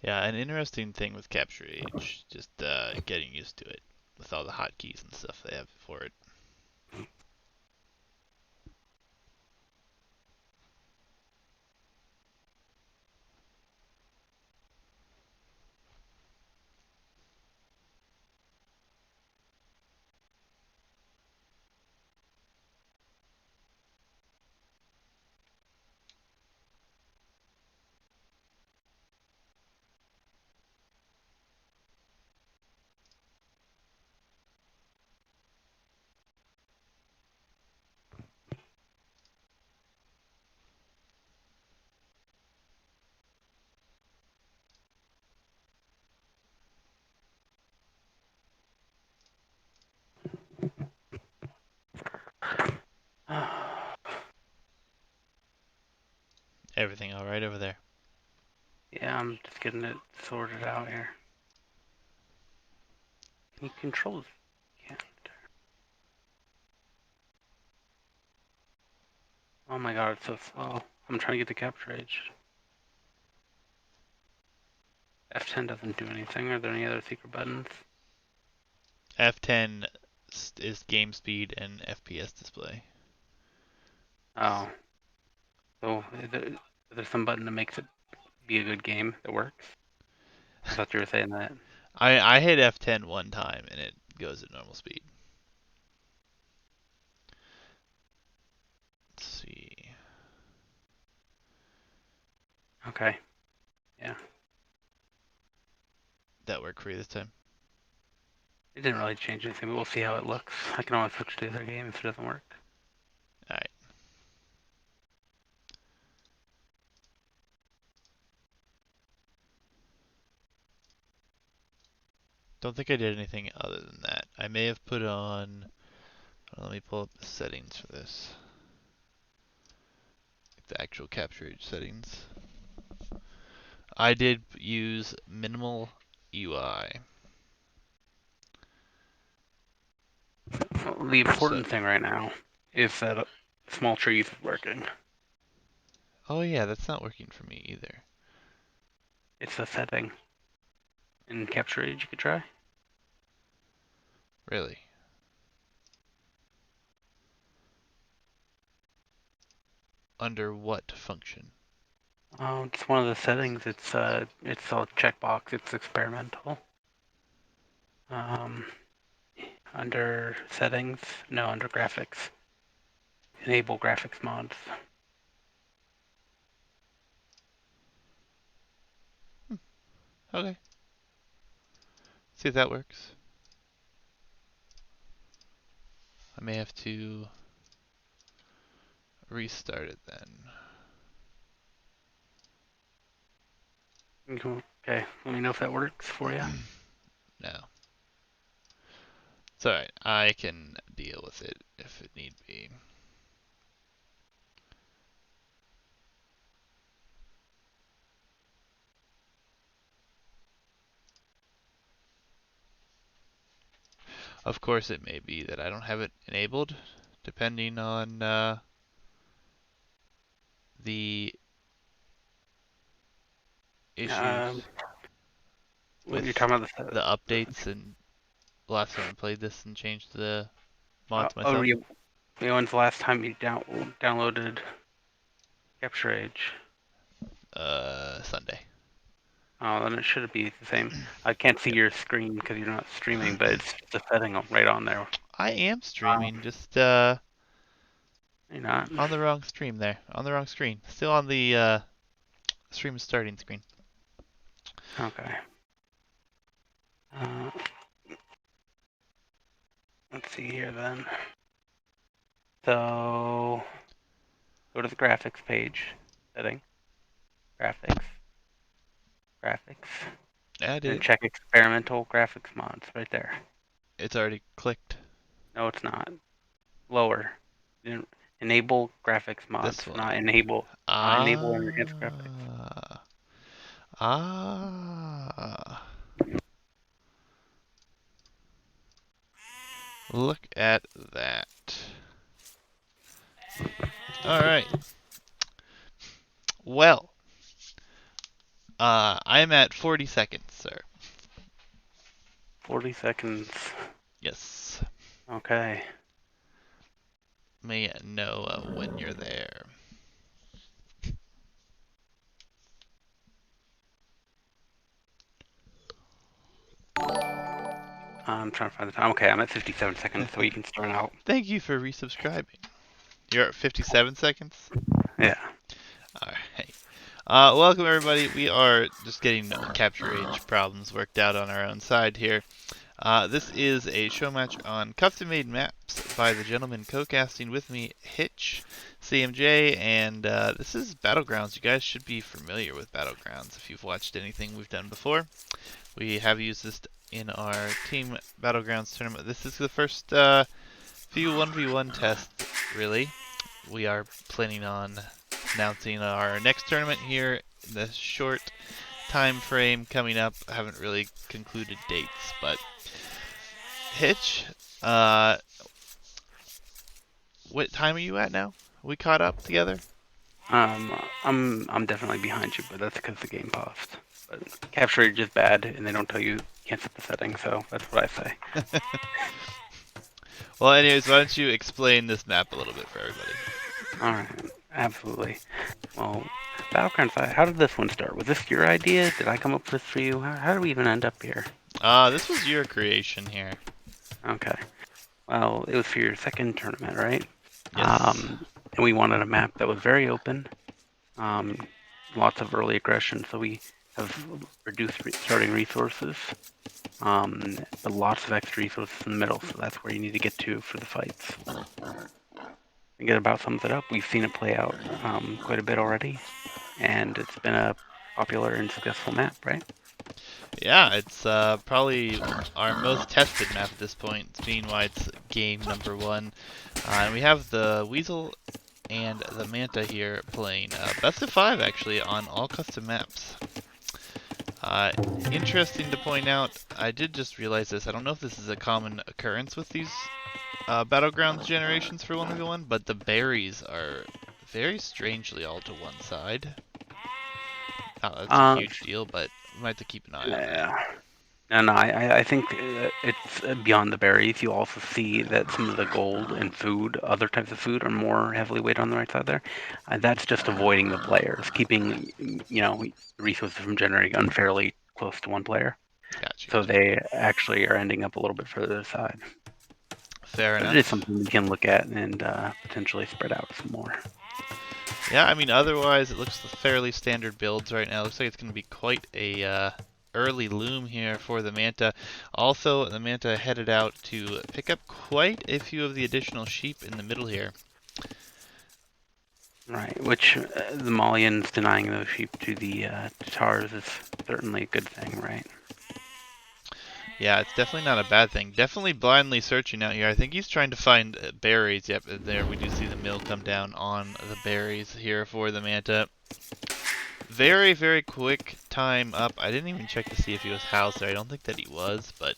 Yeah, an interesting thing with Capture Age, just getting used to it with all the hotkeys and stuff they have for it. Everything all right over there? Yeah, I'm just getting it sorted out here. He controls. Yeah. Oh my god, it's so slow. I'm trying to get the capture age. F10 doesn't do anything. Are there any other secret buttons? F10 is game speed and FPS display. Oh. So is there some button that makes it be a good game that works? I thought you were saying that. I hit F10 one time and it goes at normal speed. Let's see. Okay. Yeah. That worked for you this time? It didn't really change anything, but we'll see how it looks. I can always switch to the other game if it doesn't work. Alright. Don't think I did anything other than that. I may have put on... Let me pull up the settings for this. The actual capture age settings. I did use minimal UI. Well, the So, important thing right now is that small trees is working. oh yeah, that's not working for me either. It's a setting in capture age you could try. Really? Under what function? Oh, it's one of the settings. It's a checkbox. It's experimental. Um, under settings, no, under graphics. Enable graphics mods. Okay. See if that works. I may have to restart it then. Okay, let me know if that works for you. No. It's alright. I can deal with it if it need be. Of course, it may be that I don't have it enabled, depending on the issues When you're with talking about the updates. And last time I played this and changed the mods myself, when's the last time you downloaded Capture Age? Sunday. Oh, then it should be the same. I can't see Yep. your screen because you're not streaming, but it's the setting right on there. I am Um, streaming, just you're not. on the wrong stream there. On the wrong screen. Still on the stream starting screen. Okay. Uh, let's see here then. So go to the graphics page, setting, graphics, graphics, I and did. check experimental graphics mods right there. It's already clicked. No, it's not. Lower. Enable graphics mods, This not one. enable, not enable and enhance graphics. Ah. Ah. Look at that. Alright. Well, I'm at 40 seconds, sir. 40 seconds. Yes. Okay. May know when you're there. I'm trying to find the time. Okay, I'm at 57 seconds, so you can start out. Thank you for resubscribing. You're at 57 seconds? Yeah. Alright. Welcome everybody. We are just getting capture age problems worked out on our own side here. This is a show match on custom made maps by the gentleman co-casting with me, Hitch, CMJ, and this is Battlegrounds. You guys should be familiar with Battlegrounds if you've watched anything we've done before. We have used this in our team Battlegrounds tournament. This is the first few 1v1 tests, really. We are planning on announcing our next tournament here in the short time frame coming up. I haven't really concluded dates, but Hitch, uh, what time are you at now? We caught up together? I'm definitely behind you, but that's because the game paused. But capture rate is bad, and they don't tell you can't set the settings, so that's what I say. Well, anyways, why don't you explain this map a little bit for everybody? All right, absolutely. Well, Battlegrounds, how did this one start? Was this your idea? Did I come up with this for you? How did we even end up here? This was your creation here. Okay. Well, it was for your second tournament, right? Yes. And we wanted a map that was very open, um, lots of early aggression, so we have reduced starting resources, but lots of extra resources in the middle, so that's where you need to get to for the fights. I think it about sums it up. We've seen it play out quite a bit already, and it's been a popular and successful map, right? Yeah, it's probably our most tested map at this point, being why it's game number one. And we have the Weasel and the Manta here playing best of 5 actually on all custom maps. Interesting to point out, I did just realize this, I don't know if this is a common occurrence with these Battlegrounds generations for 1v1, but the berries are very strangely all to one side. Oh, that's a Uh, huge deal, but we might have to keep an eye on that. yeah. And I think it's beyond the berries. You also see that some of the gold and food, other types of food, are more heavily weighted on the right side there. That's just avoiding the players, keeping resources from generating unfairly close to one player. Gotcha, So gotcha. they actually are ending up a little bit further aside. Fair But it is enough. something we can look at and potentially spread out some more. Yeah, I mean, otherwise it looks fairly standard builds right now. Looks like it's going to be quite a early loom here for the Manta. Also, the Manta headed out to pick up quite a few of the additional sheep in the middle here. Right, which the Malians denying those sheep to the Tatars is certainly a good thing, right? Yeah, it's definitely not a bad thing. Definitely blindly searching out here. I think he's trying to find berries. Yep, there we do see the mill come down on the berries here for the Manta. Very, very quick time up. I didn't even check to see if he was housed there. I don't think that he was, but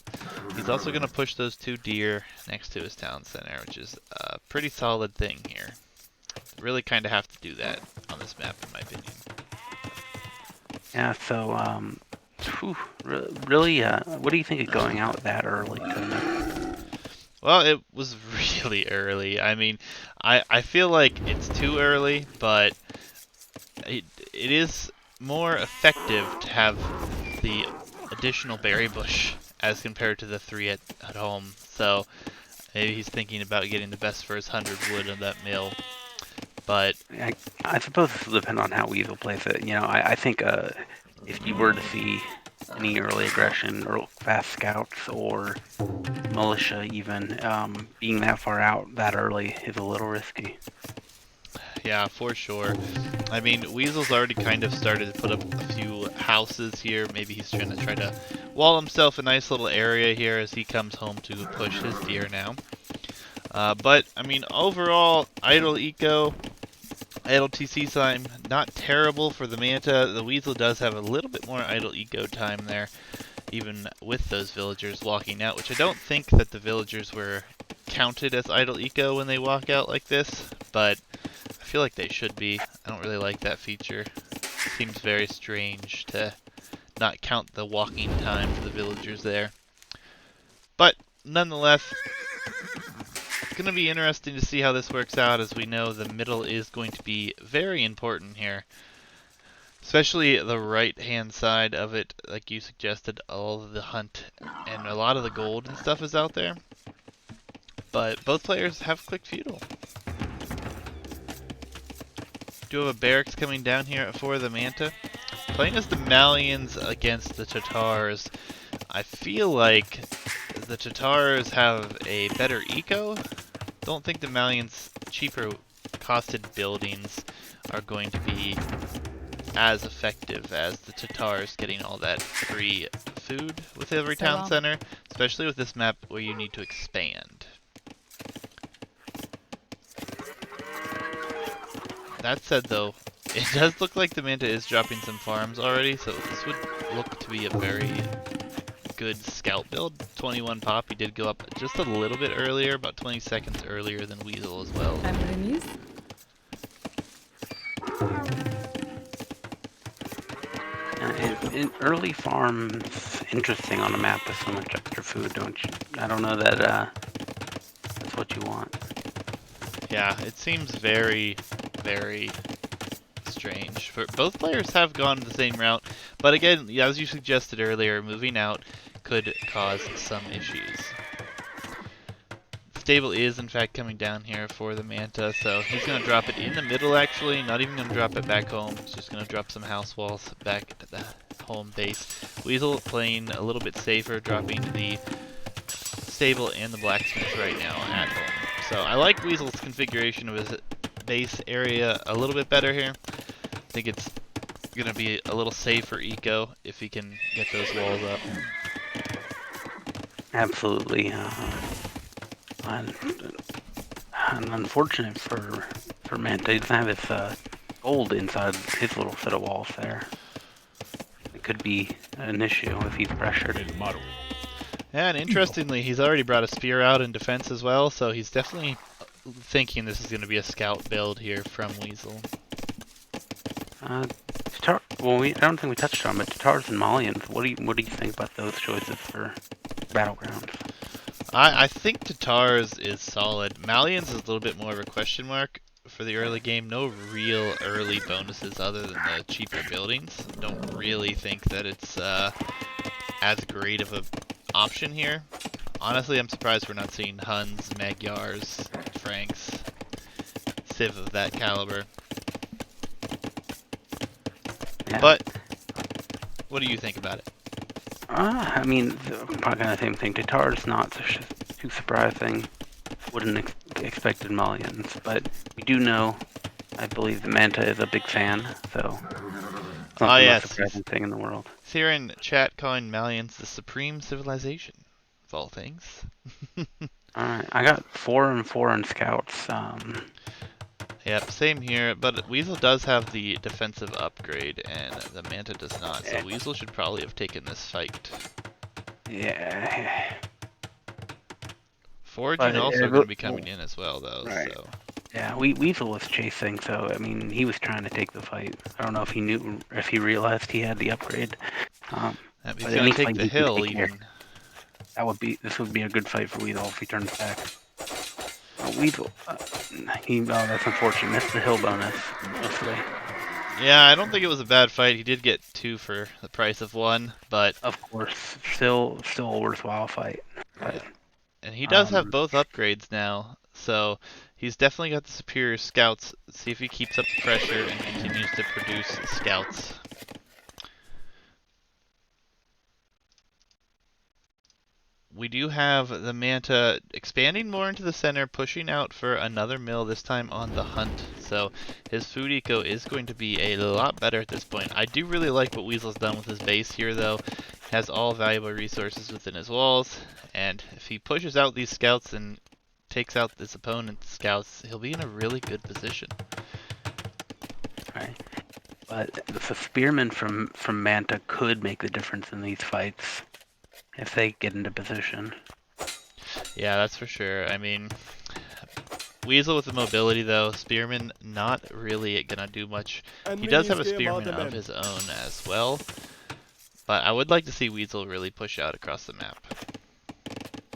he's also going to push those 2 deer next to his town center, which is a pretty solid thing here. Really kind of have to do that on this map, in my opinion. Yeah, so really, what do you think of going out that early to the mid? Well, it was really early. I mean, I feel like it's too early, but it is more effective to have the additional berry bush as compared to the 3 at home. So maybe he's thinking about getting the best for his 100 wood on that mill. But I suppose this will depend on how Weasel plays it. I think if you were to see any early aggression or fast scouts or militia even, being that far out that early is a little risky. yeah, for sure. I mean, Weasel's already kind of started to put up a few houses here. Maybe he's try to wall himself a nice little area here as he comes home to push his deer now. But, I mean, overall, idle eco, idle TC time, not terrible for the Manta. The Weasel does have a little bit more idle eco time there, even with those villagers walking out, which I don't think that the villagers were counted as idle eco when they walk out like this, but I feel like they should be. I don't really like that feature. seems very strange to not count the walking time for the villagers there. But nonetheless, it's going to be interesting to see how this works out, as we know the middle is going to be very important here. Especially the right-hand side of it, like you suggested, all of the hunt and a lot of the gold and stuff is out there. But both players have quick feudal. Do have a barracks coming down here for the Manta. Playing as the Malians against the Tatars, I feel like the Tatars have a better eco. Don't think the Malians' cheaper costed buildings are going to be as effective as the Tatars getting all that free food with every town center, especially with this map where you need to expand. That said though, it does look like the Manta is dropping some farms already, so this would look to be a very good scout build. 21 pop, he did go up just a little bit earlier, about 20 seconds earlier than Weasel as well. In early farms, interesting on a map with so much extra food, don't you? I don't know that that's what you want. Yeah, it seems very, very strange. Both players have gone the same route, but again, as you suggested earlier, moving out could cause some issues. Stable is in fact coming down here for the Manta, so he's going to drop it in the middle actually, not even going to drop it back home, he's just going to drop some house walls back at the home base. Weasel playing a little bit safer, dropping the stable and the blacksmith right now at home. So I like Weasel's configuration of his base area a little bit better here. I think it's going to be a little safer eco if he can get those walls up. Absolutely. And unfortunate for Manta, he doesn't have his gold inside his little set of walls there. It could be an issue if he's pressured. Yeah, and interestingly, he's already brought a spear out in defense as well, so he's definitely thinking this is going to be a scout build here from Weasel. Well, I don't think we touched on, but Tatars and Malians. What do you think about those choices for battlegrounds? I think Tatars is solid. Malians is a little bit more of a question mark for the early game. No real early bonuses other than the cheaper buildings. Don't really think that it's as great of an option here. Honestly, I'm surprised we're not seeing Huns, Magyars, Franks, Civ of that caliber. Yeah. But what do you think about it? I mean, probably kind of the same thing. Tatars not too surprising. Wouldn't expected Malians, but we do know. I believe the Manta is a big fan, so. Oh yes, the most surprising thing in the world. It's here in chat calling Malians the supreme civilization, of all things. Alright, I got 4 and 4 on scouts. Yep, same here, but Weasel does have the defensive upgrade, and the Manta does not, so Weasel should probably have taken this fight. Yeah. Foraging also going to be coming in as well, though, right. So... Yeah, Weasel was chasing, so, I mean, he was trying to take the fight. I don't know if he knew, if he realized he had the upgrade. He's going to take the hill, even. This would be a good fight for Weasel if he turns back. Weasel, that's unfortunate. Missed the hill bonus, mostly. Yeah, I don't think it was a bad fight. He did get 2 for the price of 1, but... Of course, still a worthwhile fight. But, and he does have both upgrades now, so he's definitely got the superior scouts. See if he keeps up the pressure and continues to produce scouts. We do have the Manta expanding more into the center, pushing out for another mill, this time on the hunt. So his food eco is going to be a lot better at this point. I do really like what Weasel's done with his base here, though. He has all valuable resources within his walls, and if he pushes out these scouts and takes out this opponent's scouts, he'll be in a really good position. Right. But the spearmen from Manta could make the difference in these fights if they get into position. Yeah, that's for sure. I mean, Weasel with the mobility though. Spearman not really gonna do much. He does have a Spearman of his own as well, but I would like to see Weasel really push out across the map.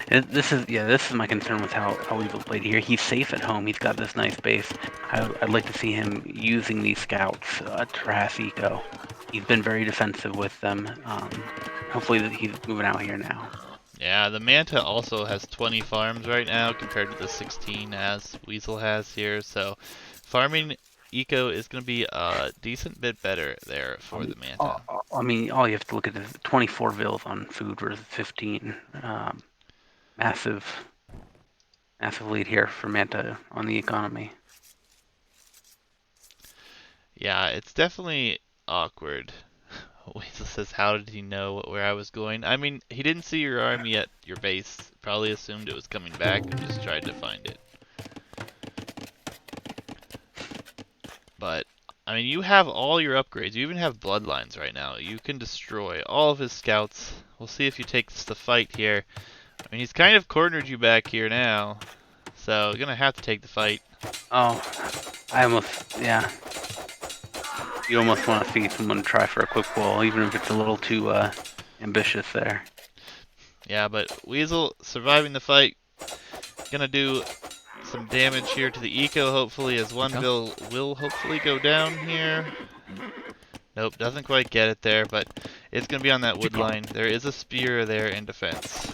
This is my concern with how Weasel played here. He's safe at home. He's got this nice base. I'd like to see him using these scouts to harass Eco. He's been very defensive with them. Hopefully he's moving out here now. Yeah, the Manta also has 20 farms right now compared to the 16 as Weasel has here, so farming Eco is going to be a decent bit better there for the Manta. I mean, all you have to look at is 24 vills on food versus 15. Massive lead here for Manta on the economy. Yeah, it's definitely awkward. Weasel says, how did he know where I was going? I mean, he didn't see your army at your base. Probably assumed it was coming back and just tried to find it. But, I mean, you have all your upgrades. You even have bloodlines right now. You can destroy all of his scouts. We'll see if he takes the fight here. I mean, he's kind of cornered you back here now. So, you're going to have to take the fight. Oh, yeah. You almost want to see someone try for a quick wall, even if it's a little too ambitious there. Yeah, but Weasel surviving the fight. Gonna do some damage here to the eco, hopefully, as one bill will hopefully go down here. Nope, doesn't quite get it there, but it's gonna be on that wood line. There is a spear there in defense.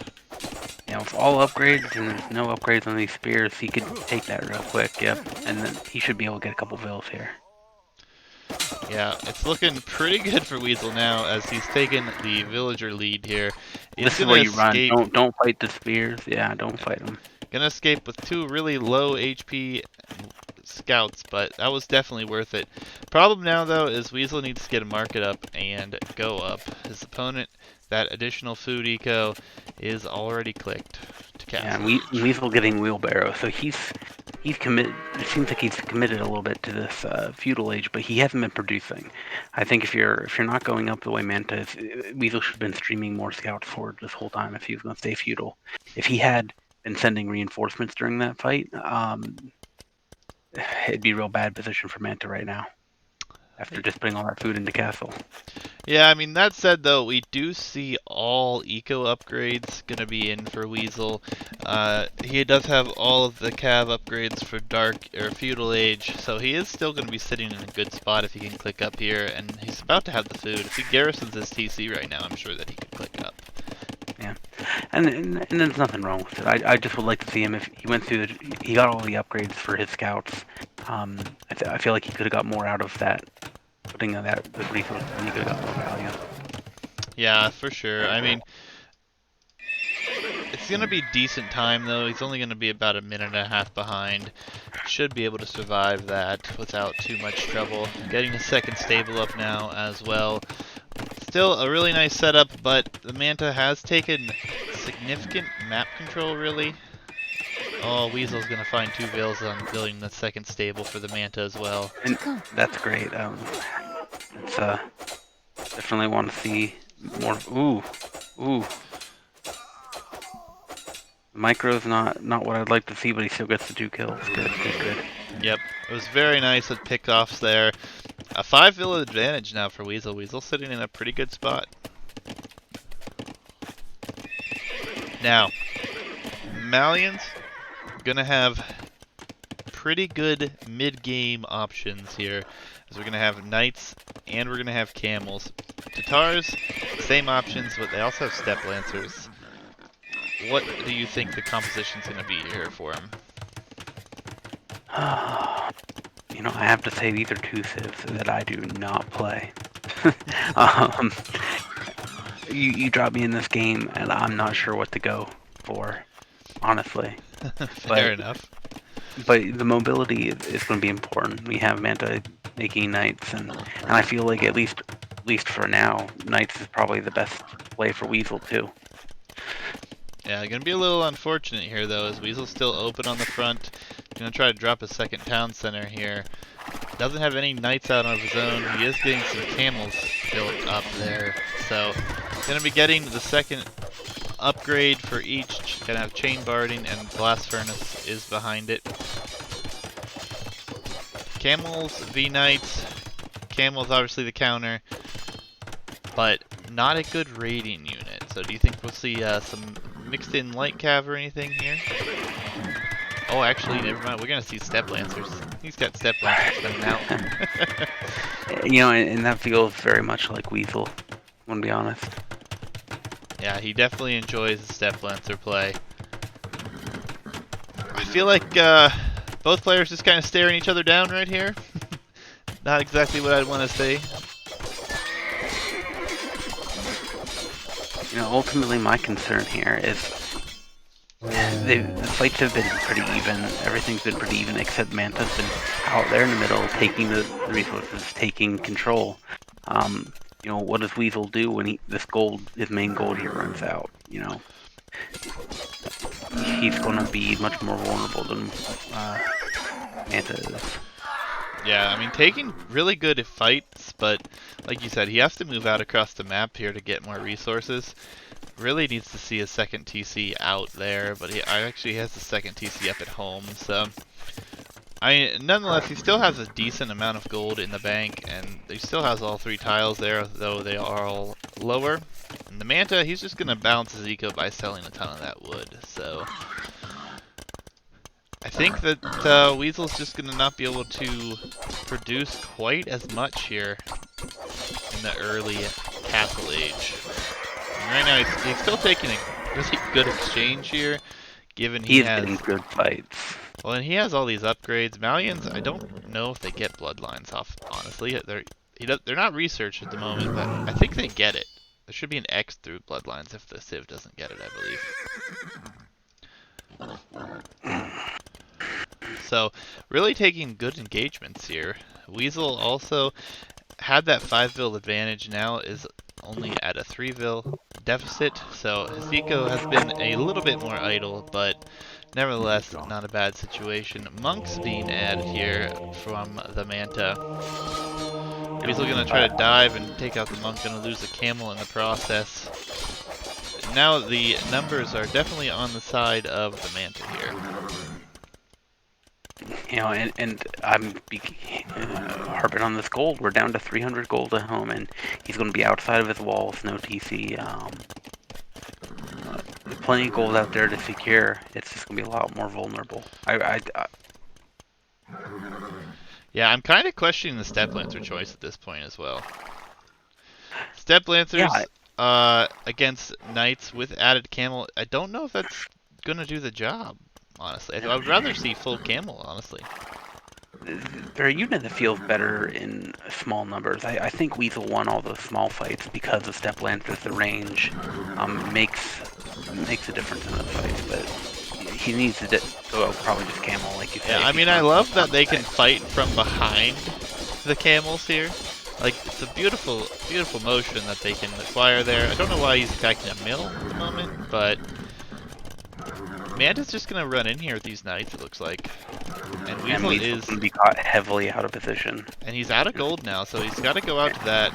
Yeah, with all upgrades and there's no upgrades on these spears, he could take that real quick, yep. And then he should be able to get a couple vills here. Yeah, it's looking pretty good for Weasel now as he's taken the villager lead here. He's this is where you run. Don't fight the spears. Yeah, don't fight them. Gonna escape with 2 really low HP scouts, but that was definitely worth it. Problem now, though, is Weasel needs to get a market up and go up. His opponent, that additional food eco, is already clicked to castle. Yeah, and Weasel getting wheelbarrow, so he's committed. It seems like he's committed a little bit to this feudal age, but he hasn't been producing. I think if you're not going up the way Manta is, Weasel should have been streaming more scouts forward this whole time if he was going to stay feudal. If he had been sending reinforcements during that fight, it'd be a real bad position for Manta right now after just putting all that food into castle. Yeah, I mean, that said, though, we do see all eco upgrades going to be in for Weasel. He does have all of the cav upgrades for Dark or Feudal Age, so he is still going to be sitting in a good spot if he can click up here, and he's about to have the food. If he garrisons his TC right now, I'm sure that he could click up. Yeah, and there's nothing wrong with it. I just would like to see him if he went through he got all the upgrades for his scouts. I feel like he could have got more out of that. Putting that resource, he could have got more value. Yeah, for sure. I mean, it's going to be decent time, though. He's only going to be about a minute and a half behind. Should be able to survive that without too much trouble. Getting a second stable up now as well. Still a really nice setup, but the Manta has taken significant map control, really. Oh, Weasel's going to find 2 vills on building the second stable for the Manta as well. And that's great. It's definitely want to see more. Ooh. Micro's not what I'd like to see, but he still gets the 2 kills. Good. Yep, it was very nice at pickoffs there. A 5 vill advantage now for Weasel. Weasel sitting in a pretty good spot. Now, Malians gonna have pretty good mid-game options here, as we're gonna have knights and we're gonna have camels. Tatars, same options, but they also have step lancers. What do you think the composition's gonna be here for them? You know, I have to say these are 2 civs that I do not play. You drop me in this game, and I'm not sure what to go for, honestly. Fair enough. But the mobility is going to be important. We have Manta making knights, and I feel like at least for now, knights is probably the best play for Weasel too. Yeah, gonna be a little unfortunate here though, as Weasel's still open on the front. Gonna try to drop a second town center here. Doesn't have any knights out of his own. He is getting some camels built up there. So, gonna be getting the second upgrade for each. Gonna have chain barding and blast furnace is behind it. Camels v Knights. Camels obviously the counter, but not a good raiding unit. So do you think we'll see some mixed in light cav or anything here? Oh, actually, never mind. We're gonna see step lancers. He's got step lancers coming out. And that feels very much like Weasel, I'm gonna be honest. Yeah, he definitely enjoys the step lancer play. I feel like both players just kind of staring each other down right here. Not exactly what I'd want to say. Ultimately my concern here is the fights have been pretty even. Everything's been pretty even, except Manta's been out there in the middle, taking the resources, taking control. What does Weasel do when his main gold here runs out? He's going to be much more vulnerable than Manta is. Yeah, I mean, taking really good fights, but like you said, he has to move out across the map here to get more resources. Really needs to see a second TC out there, but he actually has the second TC up at home, so... nonetheless, he still has a decent amount of gold in the bank, and he still has all 3 tiles there, though they are all lower. And the Manta, he's just going to balance his eco by selling a ton of that wood, so... I think that Weasel's just going to not be able to produce quite as much here in the early Castle Age. And right now, he's still taking a really good exchange here, given he has... getting good fights. Well, and he has all these upgrades. Malians, I don't know if they get bloodlines off, honestly. They're not researched at the moment, but I think they get it. There should be an X through bloodlines if the Civ doesn't get it, I believe. So, really taking good engagements here. Weasel also had that 5-vil advantage, now is only at a 3-vil deficit, so his eco has been a little bit more idle, but nevertheless, not a bad situation. Monks being added here from the Manta. Weasel gonna try to dive and take out the monk, gonna lose a camel in the process. Now the numbers are definitely on the side of the Manta here. And I'm harping on this gold. We're down to 300 gold at home, and he's going to be outside of his walls, no TC. Plenty of gold out there to secure. It's just going to be a lot more vulnerable. Yeah, I'm kind of questioning the Step Lancer choice at this point as well. Step Lancers against Knights with added camel, I don't know if that's going to do the job. Honestly, I would rather see full camel, honestly. They're a unit that feels better in small numbers. I think Weasel won all those small fights because of Step Lancers. The range makes a difference in the fights, but he needs to go out probably just camel, like you said. Yeah, I mean, I love that they can fight from behind the camels here. Like, it's a beautiful, beautiful motion that they can acquire there. I don't know why he's attacking a mill at the moment, but... Manta's just gonna run in here with these knights, it looks like. And Weasel is gonna be caught heavily out of position. And he's out of gold now, so he's got to go out to that.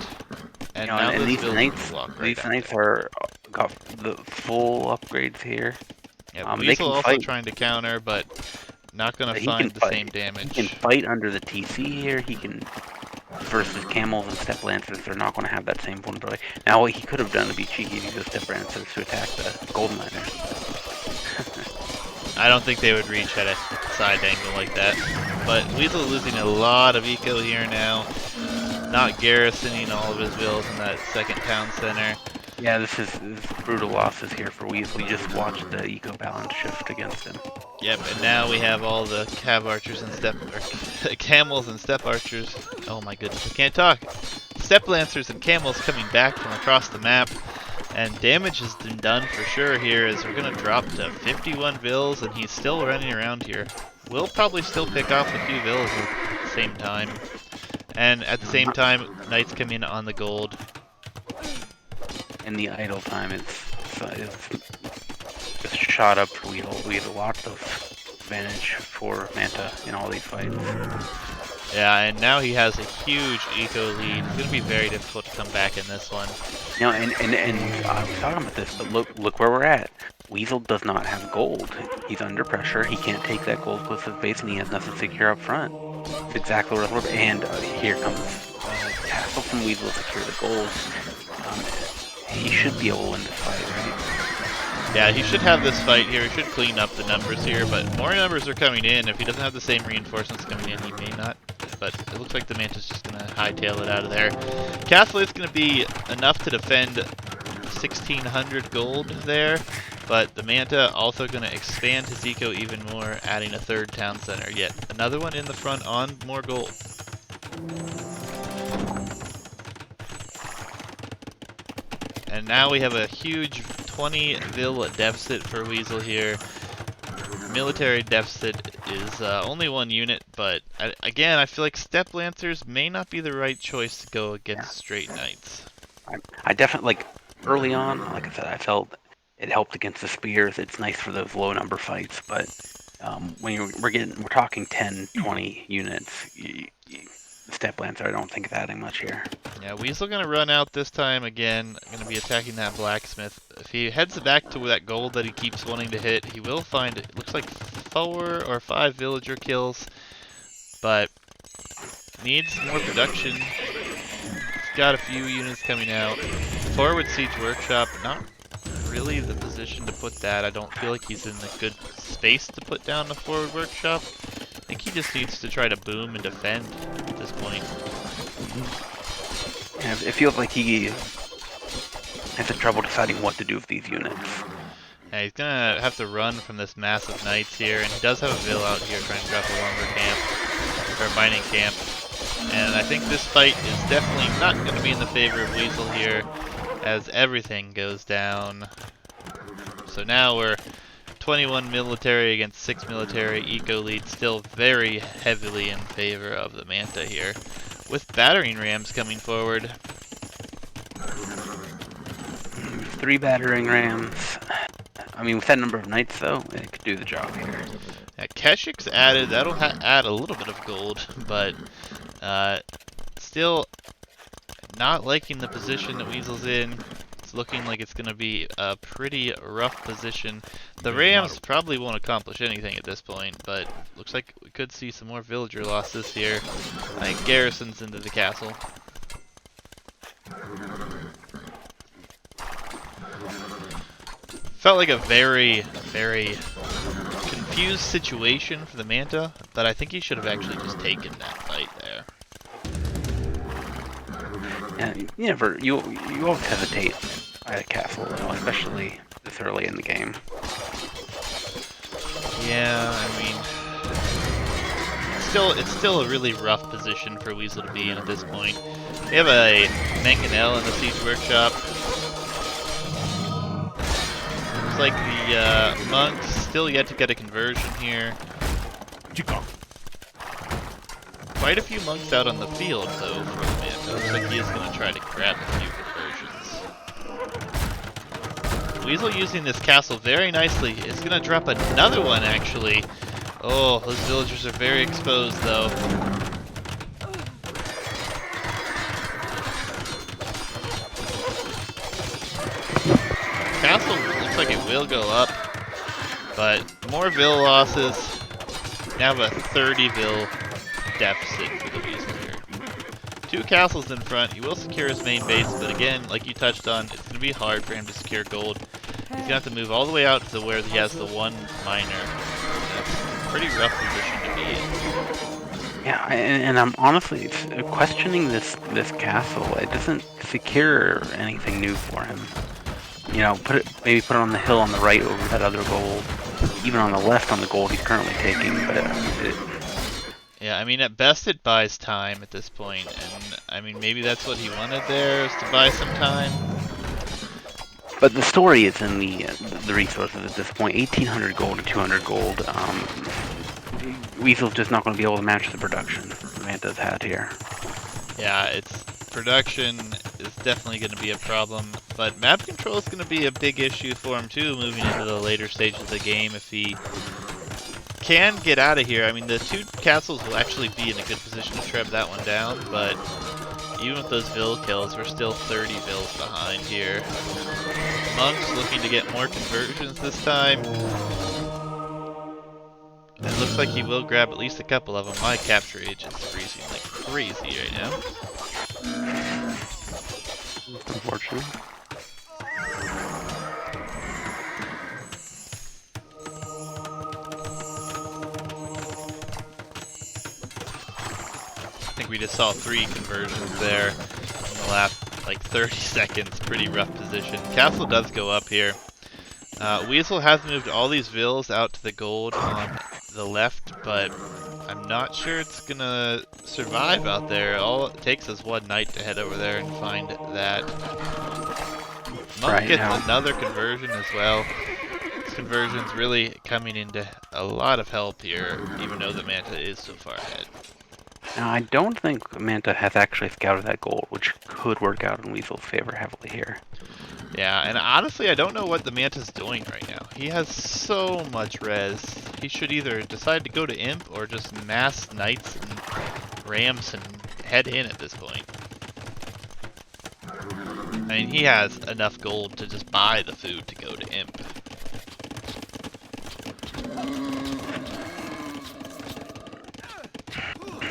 And now and these knights are got the full upgrades here. Yeah, Weasel also trying to counter, but not gonna find the same damage. He can fight under the TC here. He can versus camels and step lancers. They're not going to have that same vulnerability. Now, what he could have done to be cheeky is use those step lancers to attack the gold miner. I don't think they would reach at a side angle like that. But Weasel losing a lot of eco here now. Not garrisoning all of his vills in that second town center. Yeah, this is brutal losses here for Weasel. We just watched the eco balance shift against him. Yep, and now we have all the cav archers and camels and step archers. Oh my goodness, I can't talk. Step lancers and camels coming back from across the map. And damage has been done for sure here, as we're going to drop to 51 vills, and he's still running around here. We'll probably still pick off a few vills at the same time. And at the same time, knights come in on the gold. In the idle time, it's just shot up for Weasel. We have lots of advantage for Manta in all these fights. Yeah, and now he has a huge eco lead. It's going to be very difficult to come back in this one. Now, and I was talking about this, but look where we're at. Weasel does not have gold. He's under pressure. He can't take that gold close to his base, and he has nothing secure up front. It's exactly what I was. And here comes Castle from Weasel to secure the gold. He should be able to win this fight, right? Yeah, he should have this fight here. He should clean up the numbers here, but more numbers are coming in. If he doesn't have the same reinforcements coming in, he may not. But it looks like the Manta's just going to hightail it out of there. Castle is going to be enough to defend 1,600 gold there, but the Manta also going to expand his eco even more, adding a third town center. Yet another one in the front on more gold. And now we have a huge 20 vil deficit for Weasel here. Military deficit is only 1 unit, but again, I feel like Step Lancers may not be the right choice to go against Straight Knights. I definitely, like, early on, like I said, I felt it helped against the spears. It's nice for those low number fights, but when we're talking 10, 20 units, Step Lancer, I don't think it's adding much here. Yeah, Weasel gonna run out this time again. Gonna be attacking that blacksmith. If he heads back to that gold that he keeps wanting to hit, he will find it. Looks like 4 or 5 villager kills, but needs more production. He's got a few units coming out. Forward siege workshop, not really the position to put that. I don't feel like he's in a good space to put down the forward workshop. I think he just needs to try to boom and defend at this point. Yeah, it feels like he has trouble deciding what to do with these units. Yeah, he's gonna have to run from this massive knights here, and he does have a Vil out here trying to drop a lumber camp, or a mining camp. And I think this fight is definitely not gonna be in the favor of Weasel here, as everything goes down. So now we're 21 military against 6 military. Eco lead still very heavily in favor of the Manta here, with battering rams coming forward. 3 battering rams. I mean, with that number of knights, though, it could do the job here. Yeah, Keshik's added. That'll add a little bit of gold, but still not liking the position that Weasel's in. It's looking like it's going to be a pretty rough position. The Rams probably won't accomplish anything at this point, but looks like we could see some more villager losses here. I think garrisons into the castle. Felt like a very, very confused situation for the Manta, but I think he should have actually just taken that fight there. Yeah, you always hesitate at a castle, especially this early in the game. Yeah, I mean, it's still a really rough position for Weasel to be in at this point. We have a mangonel in the siege workshop. Looks like the monks still yet to get a conversion here. Quite a few monks out on the field, though, for the Manta. Looks like he is going to try to grab a few conversions. Weasel using this castle very nicely. It's going to drop another one, actually. Oh, those villagers are very exposed, though. Castle looks like it will go up, but more Vil losses. Now have a 30 Vil deficit for the Weasel here. 2 castles in front. He will secure his main base, but again, like you touched on, it's going to be hard for him to secure gold. He's going to have to move all the way out to where he has the 1 miner. That's a pretty rough position to be in. Yeah, and I'm honestly questioning this castle. It doesn't secure anything new for him. You know, maybe put it on the hill on the right over that other gold. Even on the left on the gold he's currently taking, but yeah, I mean, at best it buys time at this point, and I mean, maybe that's what he wanted there, is to buy some time. But the story is in the resources at this point. 1,800 gold to 200 gold. Weasel's just not going to be able to match the production Manta's had here. Yeah, it's production is definitely going to be a problem, but map control is going to be a big issue for him too, moving into the later stages of the game if he can get out of here. I mean, the 2 castles will actually be in a good position to trap that one down, but even with those Vil kills, we're still 30 Vils behind here. Monks looking to get more conversions this time. And looks like he will grab at least a couple of them. My capture age is freezing like crazy right now. Unfortunately. I think we just saw 3 conversions there in the last like 30 seconds. Pretty rough position. Castle does go up here. Weasel has moved all these vills out to the gold on the left, but I'm not sure it's gonna survive out there. All it takes is one knight to head over there and find that. Monk Right gets now. another conversion as well. This conversion's really coming into a lot of help here, even though the Manta is so far ahead. Now, I don't think Manta has actually scouted that gold, which could work out in Weasel's favor heavily here. Yeah, and honestly, I don't know what the Manta's doing right now. He has so much res. He should either decide to go to Imp or just mass Knights and Rams and head in at this point. I mean, he has enough gold to just buy the food to go to Imp.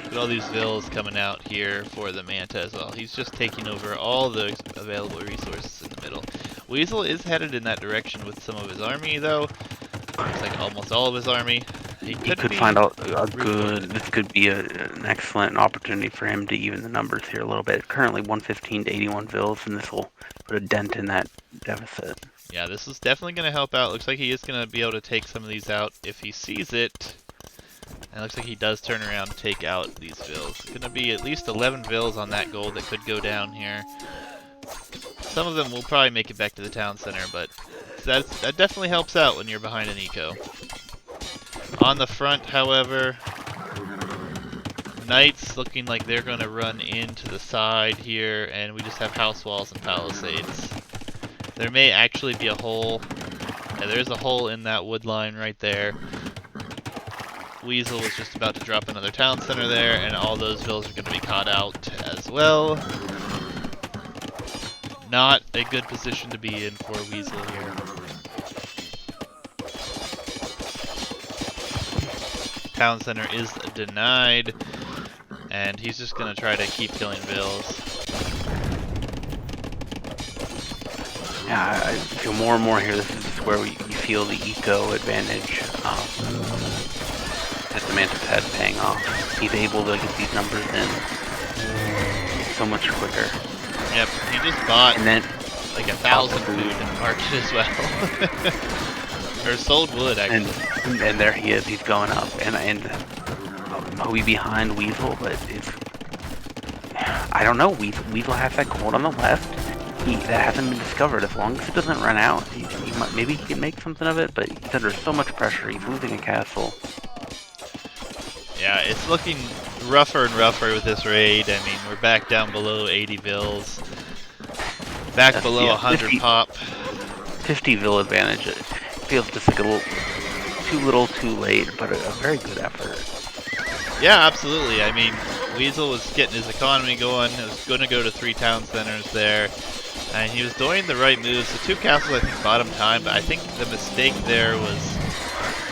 Look at all these vills coming out here for the Manta as well. He's just taking over all the available resources in the middle. Weasel is headed in that direction with some of his army, though. Looks like almost all of his army. He could find out a good. This could be an excellent opportunity for him to even the numbers here a little bit. Currently 115 to 81 vills, and this will put a dent in that deficit. Yeah, this is definitely going to help out. Looks like he is going to be able to take some of these out if he sees it. And it looks like he does turn around and take out these vills. Going to be at least 11 vills on that gold that could go down here. Some of them will probably make it back to the town center, but that definitely helps out when you're behind an eco. On the front, however, Knights looking like they're going to run into the side here, and we just have house walls and palisades. There may actually be a hole. Yeah, there's a hole in that wood line right there. Weasel was just about to drop another town center there, and all those vills are going to be caught out as well. Not a good position to be in for Weasel here. Town center is denied, and he's just going to try to keep killing vills. Yeah, I feel more and more here. This is where you feel the eco advantage that the Manta's had paying off. He's able to get these numbers in so much quicker. Yep, he just bought and then like 1,000 food in the market as well. Or sold wood, actually. And there he is. He's going up. And are we behind Weasel? But it's... I don't know. Weasel has that gold on the left. That hasn't been discovered. As long as it doesn't run out, maybe he can make something of it, but he's under so much pressure. He's losing a castle. Yeah, it's looking rougher and rougher with this raid. I mean, we're back down below 80 vills. Back below 100 50, pop. 50 vill advantage. It feels just like a little too late, but a very good effort. Yeah, absolutely. I mean, Weasel was getting his economy going. He was going to go to 3 town centers there. And he was doing the right moves. The 2 castles, I think, bought him time, but I think the mistake there was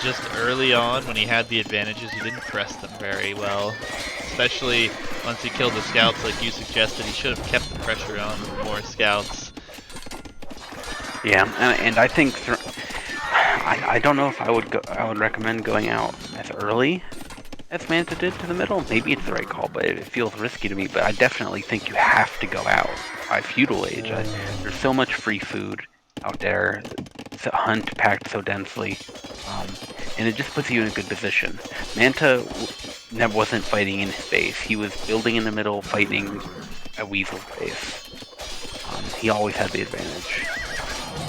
just early on when he had the advantages. He didn't press them very well. Especially once he killed the scouts like you suggested. He should have kept the pressure on with more scouts. Yeah, and I think... I don't know if I would recommend going out as early as Manta did to the middle. Maybe it's the right call, but it feels risky to me. But I definitely think you have to go out by feudal age. There's so much free food out there. It's a hunt packed so densely, and it just puts you in a good position. Manta never wasn't fighting in his base. He was building in the middle, fighting at Weasel's base. He always had the advantage.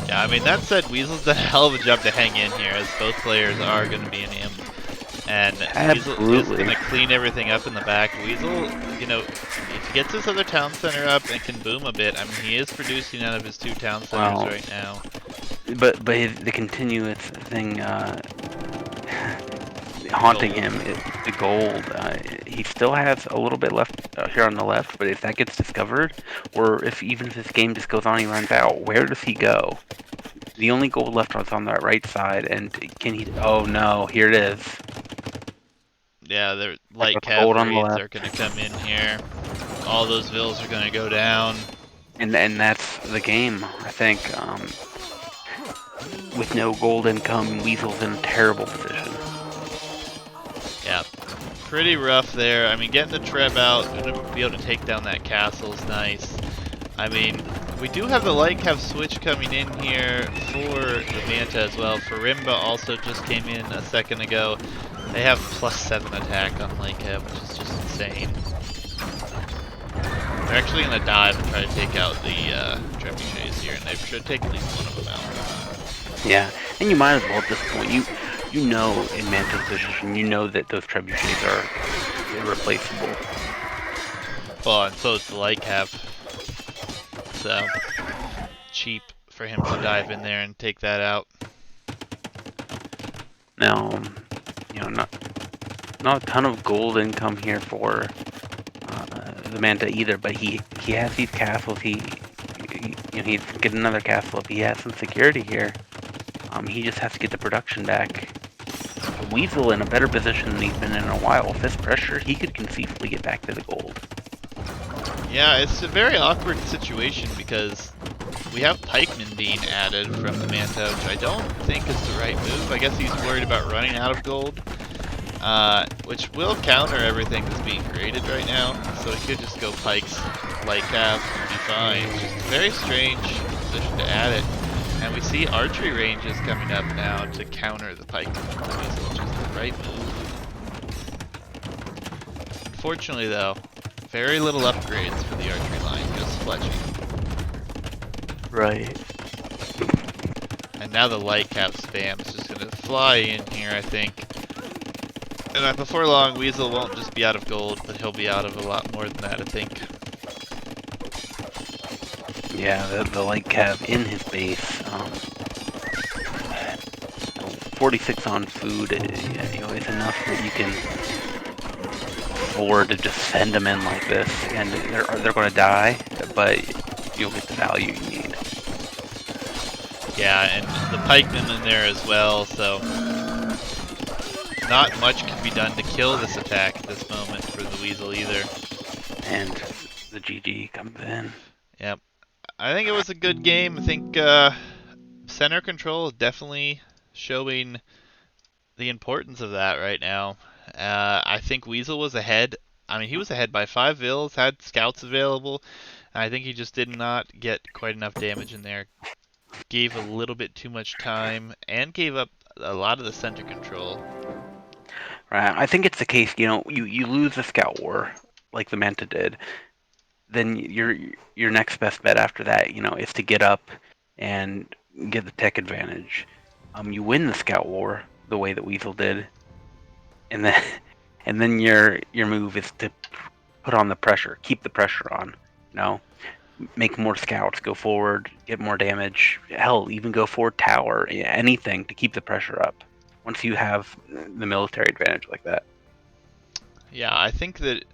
Yeah, I mean, that said, Weasel's done a hell of a job to hang in here, as both players are going to be in Imp. And Weasel is going to clean everything up in the back. Weasel, you know, if he gets this other town center up and can boom a bit, I mean, he is producing out of his 2 town centers right now. But the continuous thing haunting him is the gold. He still has a little bit left here on the left, but if that gets discovered, or even if this game just goes on, he runs out, where does he go? The only gold left is on that right side, and can he... Oh no, here it is. Yeah, the I light got the gold cav on the raids are left, gonna come in here. All those vills are gonna go down. and that's the game. I think with no gold income, Weasel's in a terrible position. Yeah, pretty rough there. I mean, getting the Treb out, gonna be able to take down that castle is nice. I mean, we do have the light cav switch coming in here for the Manta as well. Farimba also just came in a second ago. They have +7 attack on light cav, which is just insane. They're actually gonna dive and try to take out the trebuchets here, and they should take at least one of them out. Yeah, and you might as well at this point. You know in Manta's position, you know that those trebuchets are irreplaceable. Well, and so is the light cav. So cheap for him to dive in there and take that out. Now, not a ton of gold income here for the Manta either, but he has these castles. He's get another castle if he has some security here. He just has to get the production back. Weasel in a better position than he's been in a while. With this pressure, he could conceivably get back to the gold. Yeah, it's a very awkward situation because we have pikemen being added from the Manta, which I don't think is the right move. I guess he's worried about running out of gold, which will counter everything that's being created right now. So he could just go pikes, light cav, and be fine. It's just a very strange position to add it. And we see archery ranges coming up now to counter the pike weasel, which is the right move. Unfortunately, though, very little upgrades for the archery line, just fletching. Right. And now the light cap spam is just going to fly in here, I think. And before long, Weasel won't just be out of gold, but he'll be out of a lot more than that, I think. Yeah, the light cav in his base. 46 on food, is enough that you can afford to just send them in like this, and they're going to die, but you'll get the value you need. Yeah, and the pikemen in there as well, so not much can be done to kill this attack at this moment for the Weasel either. And the GG comes in. Yep. I think it was a good game. I think center control is definitely showing the importance of that right now. I think Weasel was ahead. I mean, he was ahead by 5 vills, had scouts available. And I think he just did not get quite enough damage in there. Gave a little bit too much time and gave up a lot of the center control. Right. I think it's the case, you lose the scout war like the Manta did, then your next best bet after that, is to get up and get the tech advantage. You win the scout war the way that Weasel did, and then and then your move is to put on the pressure, keep the pressure on, make more scouts, go forward, get more damage. Hell, even go forward tower, anything to keep the pressure up. Once you have the military advantage like that. Yeah, I think that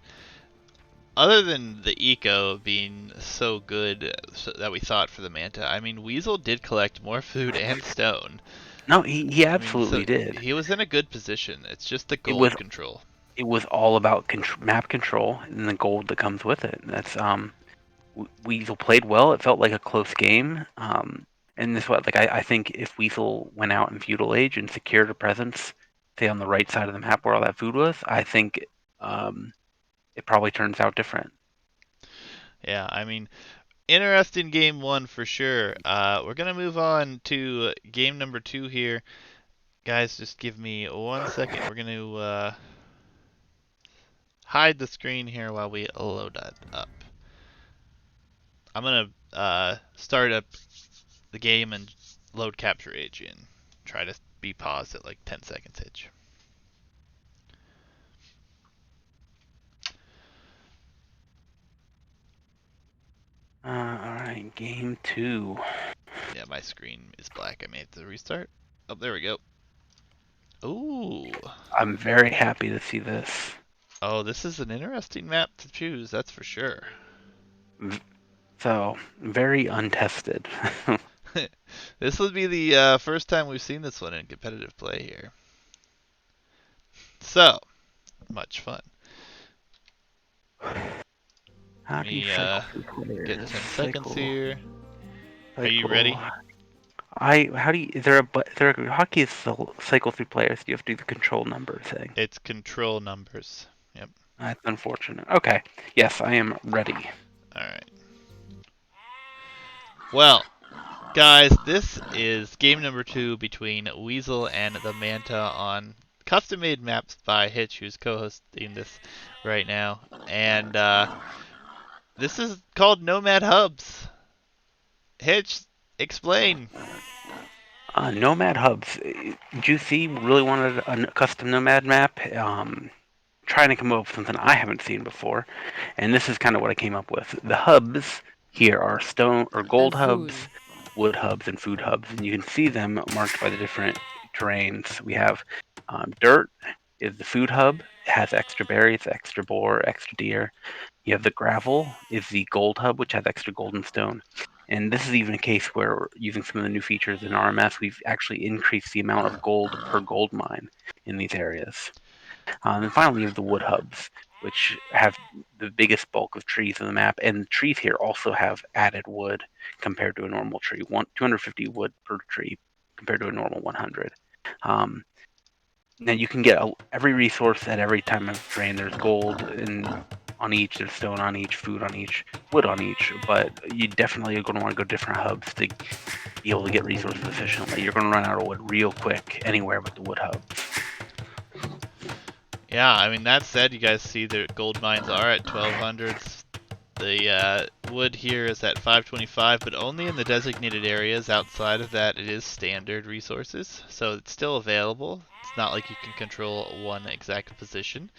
other than the eco being so good that we thought for the Manta, I mean, Weasel did collect more food and stone. No, he I mean, so absolutely did. he was in a good position. It's just the It was gold control. it was all about map control and the gold that comes with it. That's Weasel played well. It felt like a close game. And this what I think if Weasel went out in feudal age and secured a presence, say on the right side of the map where all that food was, I think it probably turns out different. Yeah, I mean, interesting game one for sure. We're gonna move on to game number two here. Guys, just give me 1 second. We're gonna hide the screen here while we load that up. I'm gonna start up the game and load capture age in. Try to be paused at like 10 seconds each. All right, game two. Yeah, my screen is black. I may have to restart. Oh, there we go. Ooh. I'm very happy to see this. Oh, this is an interesting map to choose, that's for sure. So very untested. This would be the first time we've seen this one in competitive play here. So, much fun. How Let do you me cycle through get players? 10 seconds Cycle, here. Are you cycle. ready? How do you? Is there a hockey cycle through players? Do you have to do the control number thing? It's control numbers. Yep. That's unfortunate. Okay. Yes, I am ready. All right. Well, guys, this is game number 2 between Weasel and the Manta on custom-made maps by Hitch, who's co-hosting this right now. And this is called Nomad Hubs. Hitch, explain. Nomad hubs. Juicy really wanted a custom nomad map. Trying to come up with something I haven't seen before, and this is kind of what I came up with. The hubs here are stone or gold And food. hubs, wood hubs, and food hubs, and you can see them marked by the different terrains. We have dirt is the food hub. It has extra berries, extra boar, extra deer. You have the gravel is the gold hub, which has extra gold and stone. And this is even a case where, using some of the new features in RMS, we've actually increased the amount of gold per gold mine in these areas. And finally, you have the wood hubs, which have the biggest bulk of trees in the map. And the trees here also have added wood compared to a normal tree. 250 wood per tree compared to a normal 100. Um, Now you can get every resource at every time of drain. There's gold on each, there's stone on each, food on each, wood on each. But you definitely are going to want to go different hubs to be able to get resources efficiently. You're going to run out of wood real quick anywhere but the wood hubs. Yeah, I mean, that said, you guys see the gold mines are at 1200s. The wood here is at 525, but only in the designated areas. Outside of that, it is standard resources, so it's still available. It's not like you can control one exact position.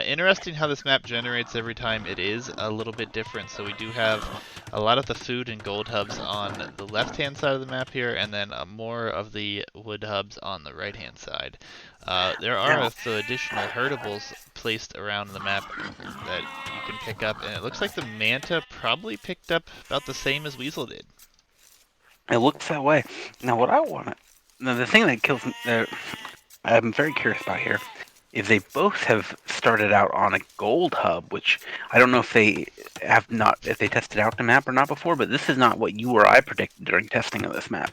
Interesting how this map generates every time. It is a little bit different. So we do have a lot of the food and gold hubs on the left-hand side of the map here, and then more of the wood hubs on the right-hand side. There are Now, also additional herdables placed around the map that you can pick up, and it looks like the Manta probably picked up about the same as Weasel did. it looks that way. Now, what I want to. Now, the thing that kills me, that I'm very curious about here, is they both have started out on a gold hub, which I don't know if they if they tested out the map or not before, but this is not what you or I predicted during testing of this map.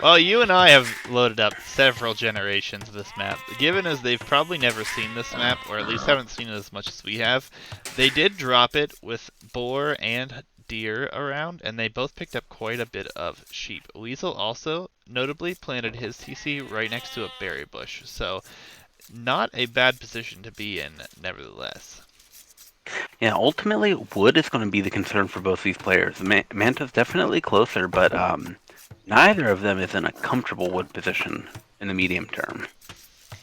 Well, you and I have loaded up several generations of this map. Given as they've probably never seen this map, or at least haven't seen it as much as we have, they did drop it with boar and deer around, and they both picked up quite a bit of sheep. Weasel also notably planted his TC right next to a berry bush, so not a bad position to be in, nevertheless. Yeah, ultimately, wood is going to be the concern for both these players. Manta's definitely closer, but neither of them is in a comfortable wood position in the medium term.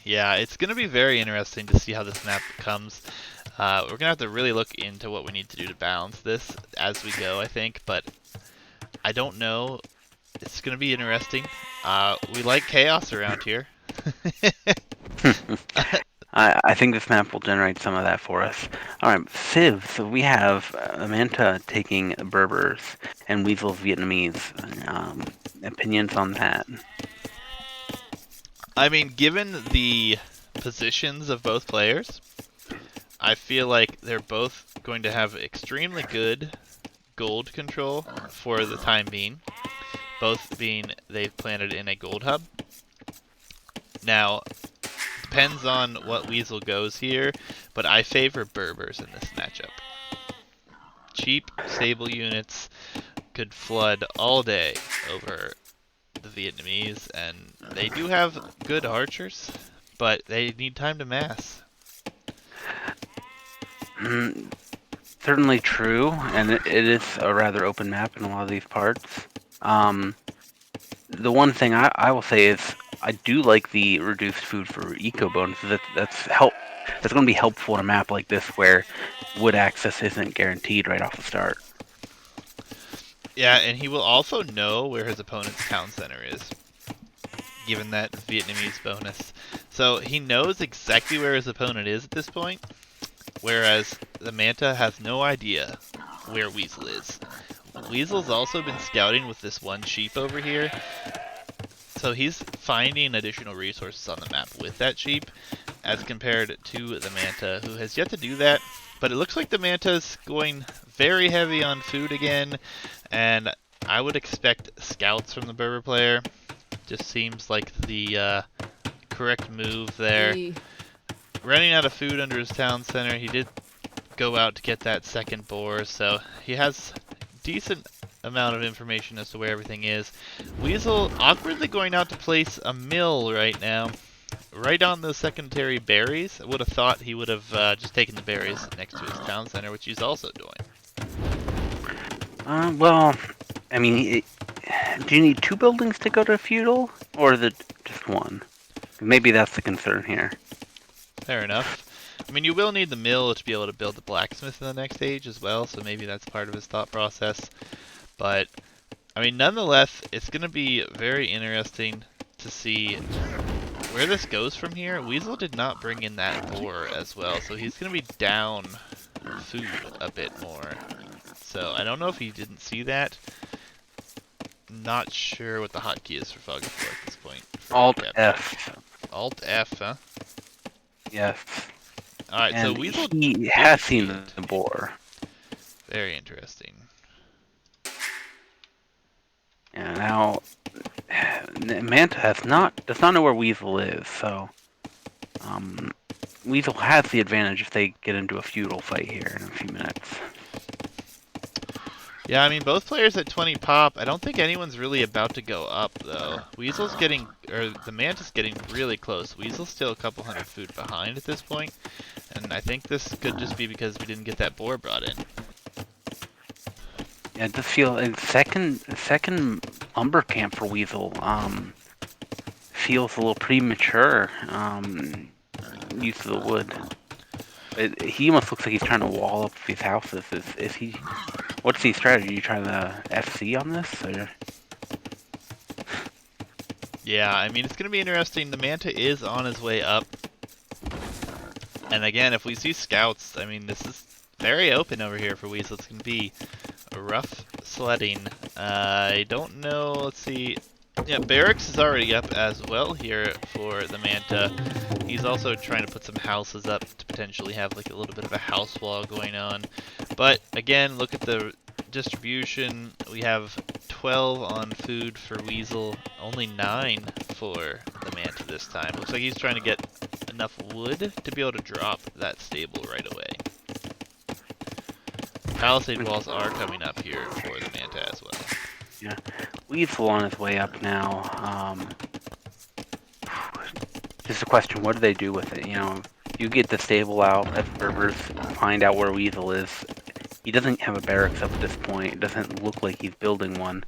Yeah, it's going to be very interesting to see how this map comes. We're going to have to really look into what we need to do to balance this as we go, I think, but I don't know. It's going to be interesting. We like chaos around here. I think this map will generate some of that for us. All right, Civ. So we have Manta taking Berbers and Weasel's Vietnamese. Opinions on that? I mean, given the positions of both players, I feel like they're both going to have extremely good gold control for the time being. Both being they've planted in a gold hub. Now, depends on what Weasel goes here, but I favor Berbers in this matchup. Cheap, stable units could flood all day over the Vietnamese, and they do have good archers, but they need time to mass. Certainly true, and it is a rather open map in a lot of these parts. The one thing I will say is I do like the reduced food for eco bonuses. That's going to be helpful in a map like this where wood access isn't guaranteed right off the start. Yeah, and he will also know where his opponent's town center is, given that Vietnamese bonus. So he knows exactly where his opponent is at this point, whereas the Manta has no idea where Weasel is. Weasel's also been scouting with this one sheep over here, so he's finding additional resources on the map with that sheep. as compared to the Manta, who has yet to do that. But it looks like the Manta's going very heavy on food again, and I would expect scouts from the Berber player. Just seems like the correct move there. Running out of food under his town center, he did go out to get that second boar, so he has decent amount of information as to where everything is. Weasel awkwardly going out to place a mill right now, right on the secondary berries. I would have thought he would have just taken the berries next to his town center, which he's also doing. Well, I mean, do you need 2 buildings to go to feudal, or is it just 1? Maybe that's the concern here. Fair enough. I mean, you will need the mill to be able to build the blacksmith in the next stage as well, so maybe that's part of his thought process. But, I mean, nonetheless, it's going to be very interesting to see where this goes from here. Weasel did not bring in that boar as well, so he's going to be down food a bit more. So, I don't know if he didn't see that. Not sure what the hotkey is for Fog of War at this point. Alt F. Alt F, huh? Yes. Alright, so Weasel he has seen the boar. Very interesting. Yeah, now Manta does not know where Weasel is, so Weasel has the advantage if they get into a feudal fight here in a few minutes. Yeah, I mean, both players at 20 pop. I don't think anyone's really about to go up, though. Weasel's getting, or the Manta's getting really close. Weasel's still a couple hundred food behind at this point, and I think this could just be because we didn't get that boar brought in. Yeah, it does feel second lumber camp for Weasel feels a little premature. Use of the wood. He almost looks like he's trying to wall up these houses. Is he? What's the strategy? You trying to FC on this? Or? Yeah, I mean, it's going to be interesting. The Manta is on his way up. And again, if we see scouts, I mean, this is very open over here for Weasel. It's going to be a rough sledding. I don't know. Let's see. Yeah, Barracks is already up as well here for the Manta. He's also trying to put some houses up to potentially have like a little bit of a house wall going on. But again, look at the distribution. We have 12 on food for Weasel, only 9 for the Manta this time. Looks like he's trying to get enough wood to be able to drop that stable right away. Palisade walls are coming up here for the Manta as well. Yeah, Weasel on his way up now. Just a question, what do they do with it? You know, you get the stable out, as Berbers find out where Weasel is. He doesn't have a barracks up at this point. It doesn't look like he's building one.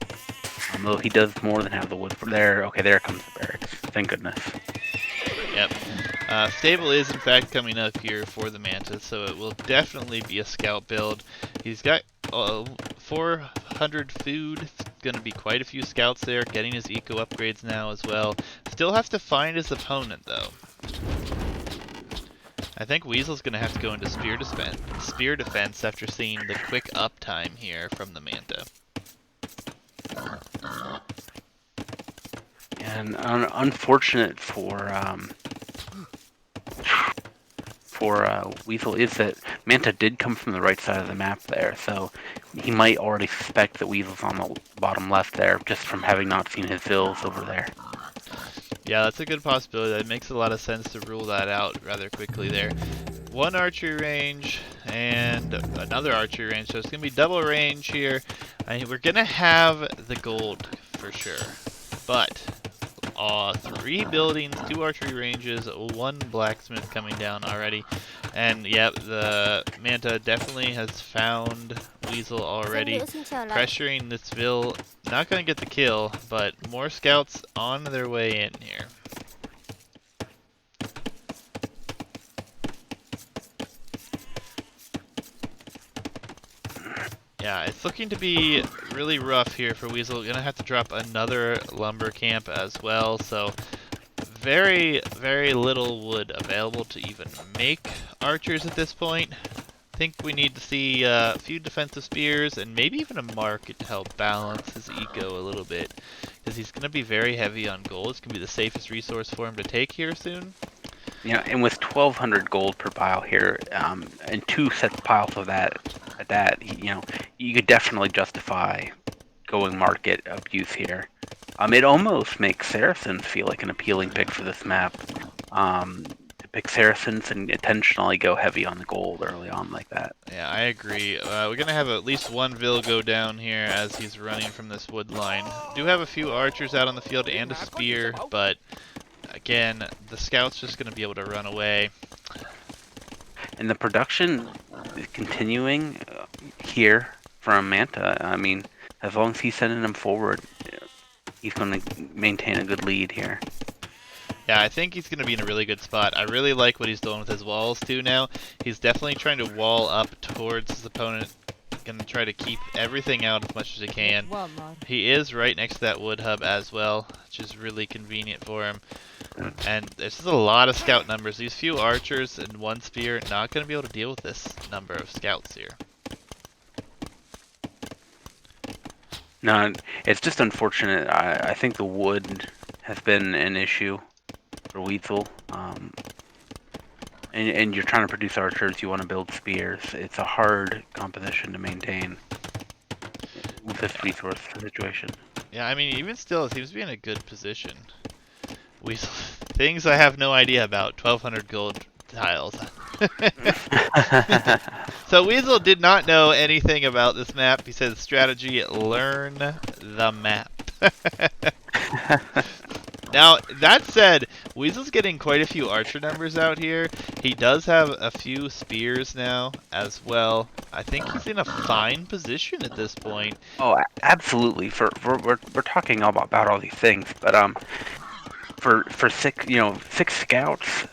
Although he does more than have the wood from there. Okay, there comes the barracks. Thank goodness. Yep. Stable is in fact coming up here for the Manta, so it will definitely be a scout build. He's got 400 food. It's going to be quite a few scouts there, getting his eco upgrades now as well. Still has to find his opponent though. I think Weasel's going to have to go into spear defense after seeing the quick uptime here from the Manta. And unfortunate for Weasel is that Manta did come from the right side of the map there, so he might already suspect that Weasel's on the bottom left there, just from having not seen his vills over there. Yeah, that's a good possibility. That makes a lot of sense to rule that out rather quickly there. One archery range and another archery range, so it's going to be double range here. We're going to have the gold for sure, but 3 buildings, 2 archery ranges, 1 blacksmith coming down already. And yep, the Manta definitely has found Weasel already, pressuring this Vil. Not going to get the kill, but more scouts on their way in here. Yeah, it's looking to be really rough here for Weasel. Gonna have to drop another lumber camp as well, so very, very little wood available to even make archers at this point. I think we need to see a few defensive spears and maybe even a market to help balance his eco a little bit, because he's gonna be very heavy on gold. It's gonna be the safest resource for him to take here soon. And with 1,200 gold per pile here, and 2 set piles of that, you could definitely justify going market abuse here. It almost makes Saracens feel like an appealing pick for this map. To pick Saracens and intentionally go heavy on the gold early on like that. Yeah, I agree. We're gonna have at least one Vil go down here as he's running from this wood line. Do have a few archers out on the field and a spear, but again, the scout's just gonna be able to run away. And the production is continuing here from Manta. I mean, as long as he's sending them forward, he's going to maintain a good lead here. Yeah, I think he's going to be in a really good spot. I really like what he's doing with his walls too now. He's definitely trying to wall up towards his opponent. Going to try to keep everything out as much as he can. He is right next to that wood hub as well, which is really convenient for him. And there's just a lot of scout numbers. These few archers and one spear not going to be able to deal with this number of scouts here. No, it's just unfortunate. I think the wood has been an issue for Weasel. And you're trying to produce archers, you want to build spears. It's a hard composition to maintain with this resource situation. Yeah, I mean, even still, it seems to be in a good position. Weasel, things I have no idea about. 1,200 gold tiles. So Weasel did not know anything about this map. He said strategy, learn the map. Now, that said, Weasel's getting quite a few archer numbers out here. He does have a few spears now as well. I think he's in a fine position at this point. Oh, absolutely. We're talking about all these things, but for 6 scouts,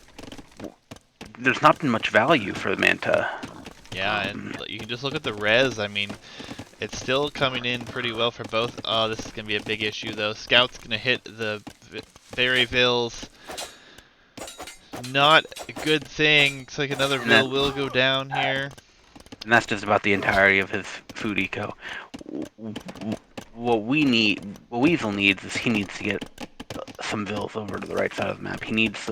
there's not been much value for the Manta. Yeah, and you can just look at the res. I mean, it's still coming in pretty well for both. Oh, this is going to be a big issue, though. Scout's going to hit the Berry Vills. Not a good thing. Looks like another Vil will go down here. And that's just about the entirety of his food eco. What Weasel needs is he needs to get some Vils over to the right side of the map. He needs,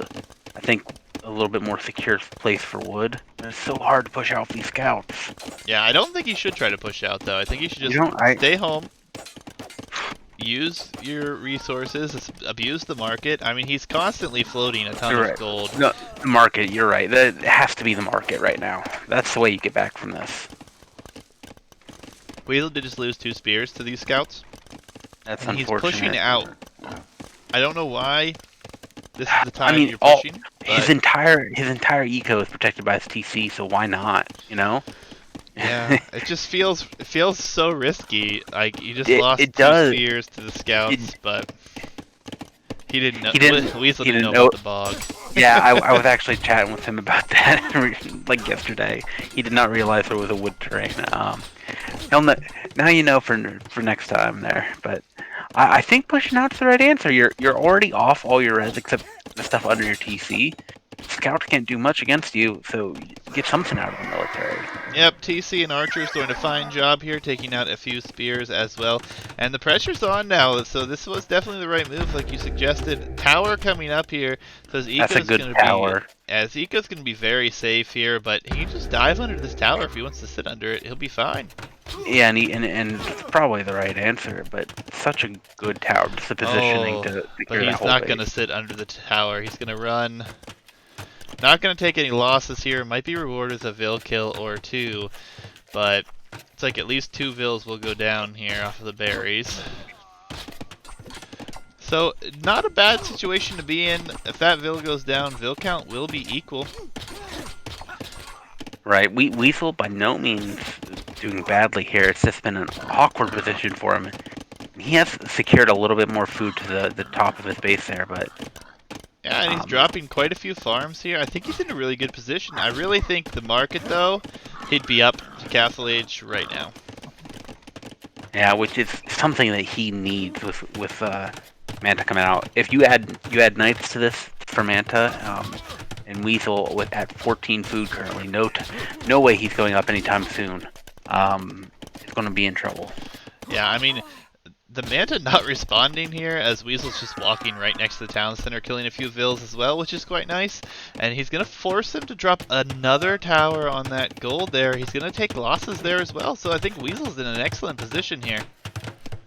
I think, a little bit more secure place for wood. It's so hard to push out these scouts. Yeah, I don't think he should try to push out, though. I think he should just stay home, use your resources, abuse the market. I mean, he's constantly floating a ton of gold. No, the market, you're right. That has to be the market right now. That's the way you get back from this. Weasel did just lose 2 spears to these scouts. That's and unfortunate. He's pushing out. I don't know why. This is the time you're pushing. His entire eco is protected by his TC, so why not? You know? Yeah, it just feels so risky. Like you just lost 2 spears to the scouts, but he didn't know. Weasel didn't know about the bog. Yeah, I was actually chatting with him about that like yesterday. He did not realize there was a wood terrain. Now you know for next time there. But I think pushing out's the right answer. You're already off all your res except the stuff under your TC. Scouts can't do much against you, so get something out of the military. Yep, TC and Archer's doing a fine job here, taking out a few spears as well. And the pressure's on now, so this was definitely the right move, like you suggested. Tower coming up here, so his eco's gonna be very safe here, but he can just dive under this tower if he wants to sit under it. He'll be fine. Yeah, and it's probably the right answer, but such a good tower, just the positioning to but he's not gonna sit under the tower. He's gonna run. Not going to take any losses here. Might be rewarded with a Vil kill or 2. But it's like at least 2 Vils will go down here off of the berries. So, not a bad situation to be in. If that Vil goes down, Vil count will be equal. Right. Weasel by no means doing badly here. It's just been an awkward position for him. He has secured a little bit more food to the top of his base there, but... Yeah, and he's dropping quite a few farms here. I think he's in a really good position. I really think the market, though, he'd be up to Castle Age right now. Yeah, which is something that he needs with Manta coming out. If you add knights to this for Manta, and Weasel at 14 food currently, no way he's going up anytime soon. He's going to be in trouble. Yeah, I mean, the Manta not responding here, as Weasel's just walking right next to the town center, killing a few vills as well, which is quite nice. And he's going to force him to drop another tower on that gold there. He's going to take losses there as well, so I think Weasel's in an excellent position here.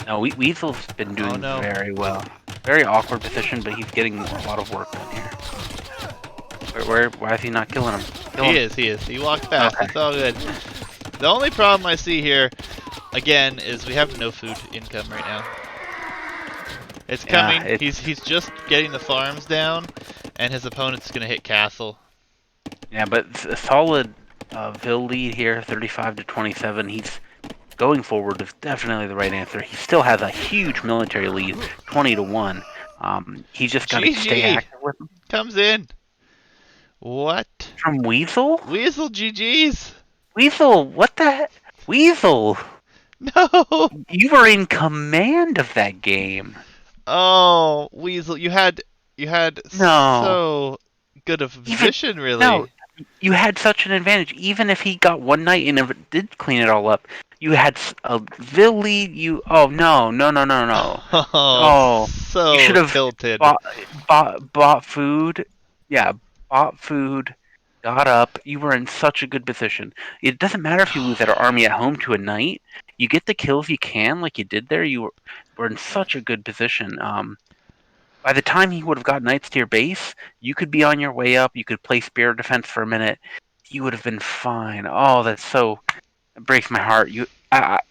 No, Weasel's been Oh doing no. very well. Very awkward position, but he's getting a lot of work done here. Why is he not killing him? Kill him. He is. He walked past. Okay. It's all good. The only problem I see here, again, is we have no food income right now. It's coming. Yeah, He's just getting the farms down, and his opponent's gonna hit castle. yeah, but a solid Vill lead here, 35 to 27. He's going forward is definitely the right answer. He still has a huge military lead, 20 to 1. He's just got to stay GG active with him. comes in. What? From Weasel? Weasel GG's. Weasel, what the heck? Weasel, No. you were in command of that game. Oh, Weasel, you had No. so good of a Even position, really. no, you had such an advantage. Even if he got one night and if it did clean it all up, you had a Vill lead. Oh no, no, no, no, no. Oh, Oh, you should so have tilted. bought food. Yeah, bought food. Got up. You were in such a good position. It doesn't matter if you lose that army at home to a knight. You get the kills you can, like you did there. Were in such a good position. By the time he would have got knights to your base, you could be on your way up. You could play spear defense for a minute. You would have been fine. Oh, it breaks my heart.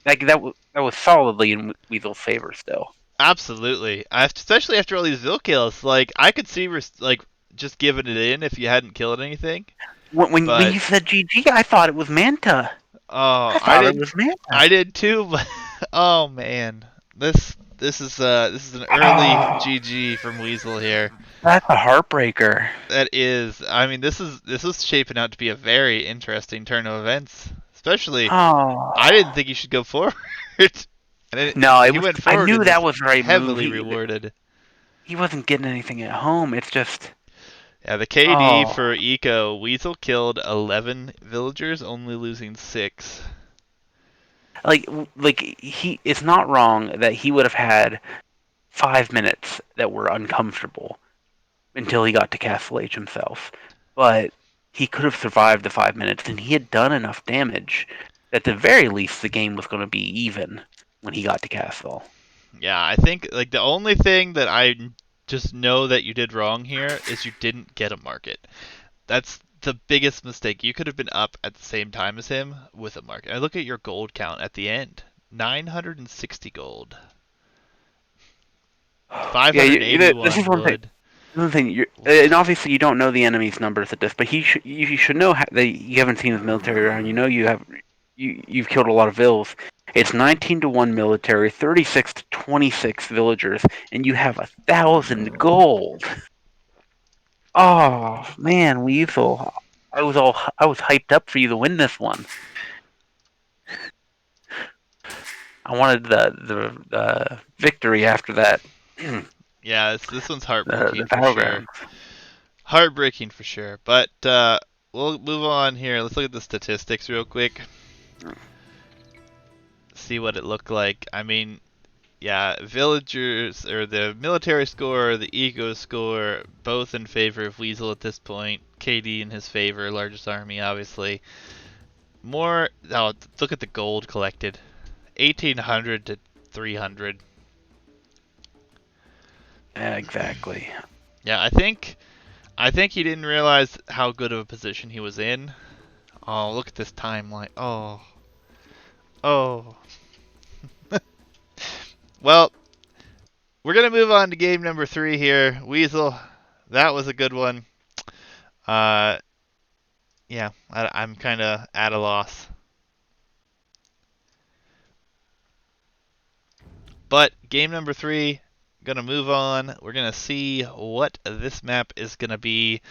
Like that was solidly in Weasel's favor still. Absolutely. Especially after all these Vil kills. Like, I could see, like, just giving it in if you hadn't killed anything. When But, you said GG, I thought it was Manta. oh, I thought it was Manta. I did too, but, oh man. This is an early Oh, GG from Weasel here. that's a heartbreaker. That is, I mean, this is shaping out to be a very interesting turn of events. Especially, I didn't Oh think he should go forward. And no, it he was. went I forward knew and that was was the right move. heavily rewarded. He wasn't getting anything at home. It's just Yeah, the KD oh. for Eco, Weasel killed 11 villagers, only losing 6. like it's not wrong that he would have had 5 minutes that were uncomfortable until he got to Castle H himself, but he could have survived the 5 minutes, and he had done enough damage that at the very least the game was going to be even when he got to Castle. Yeah, I think like the only thing that I just know that you did wrong here is you didn't get a market. That's the biggest mistake. You could have been up at the same time as him with a market. I look at your gold count at the end. 960 gold. Yeah, this is 581 one thing. wood. Another thing, and obviously you don't know the enemy's numbers at this, but you should know that you haven't seen his military around. You know you've killed a lot of vills. It's 19 to 1 military, 36 to 26 villagers, and you have 1,000 gold. Oh man, Weasel, I was hyped up for you to win this one. I wanted the victory after that. Yeah, this one's The heartbreaking for sure. battleground. Heartbreaking for sure. But we'll move on here. Let's look at the statistics real quick. See what it looked like. I mean, yeah, villagers or the military score, the eco score, both in favor of Weasel at this point. KD in his favor, largest army, obviously. More. Oh, look at the gold collected, 1,800 to 300. Yeah, exactly. Yeah, I think he didn't realize how good of a position he was in. Oh, look at this timeline. Oh, oh. Well, we're gonna move on to game number 3 here. Weasel, that was a good one. Uh, yeah, I'm kind of at a loss. But game number 3, gonna move on. We're gonna see what this map is gonna be.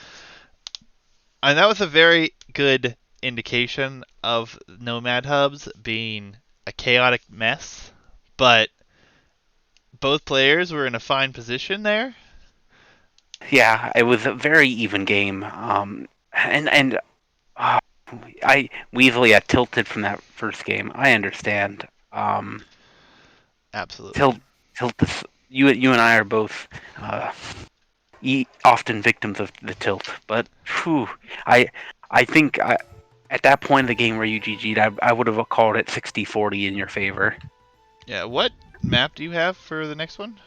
And that was a very good indication of Nomad Hubs being a chaotic mess. But both players were in a fine position there. Yeah, it was a very even game. And uh, I Weasley got tilted from that first game. I understand. Absolutely. tilt this. You and I are both uh, often victims of the tilt, but whew, I I think at that point in the game where you GG'd, I would have called it 60-40 in your favor. Yeah, what map do you have for the next one?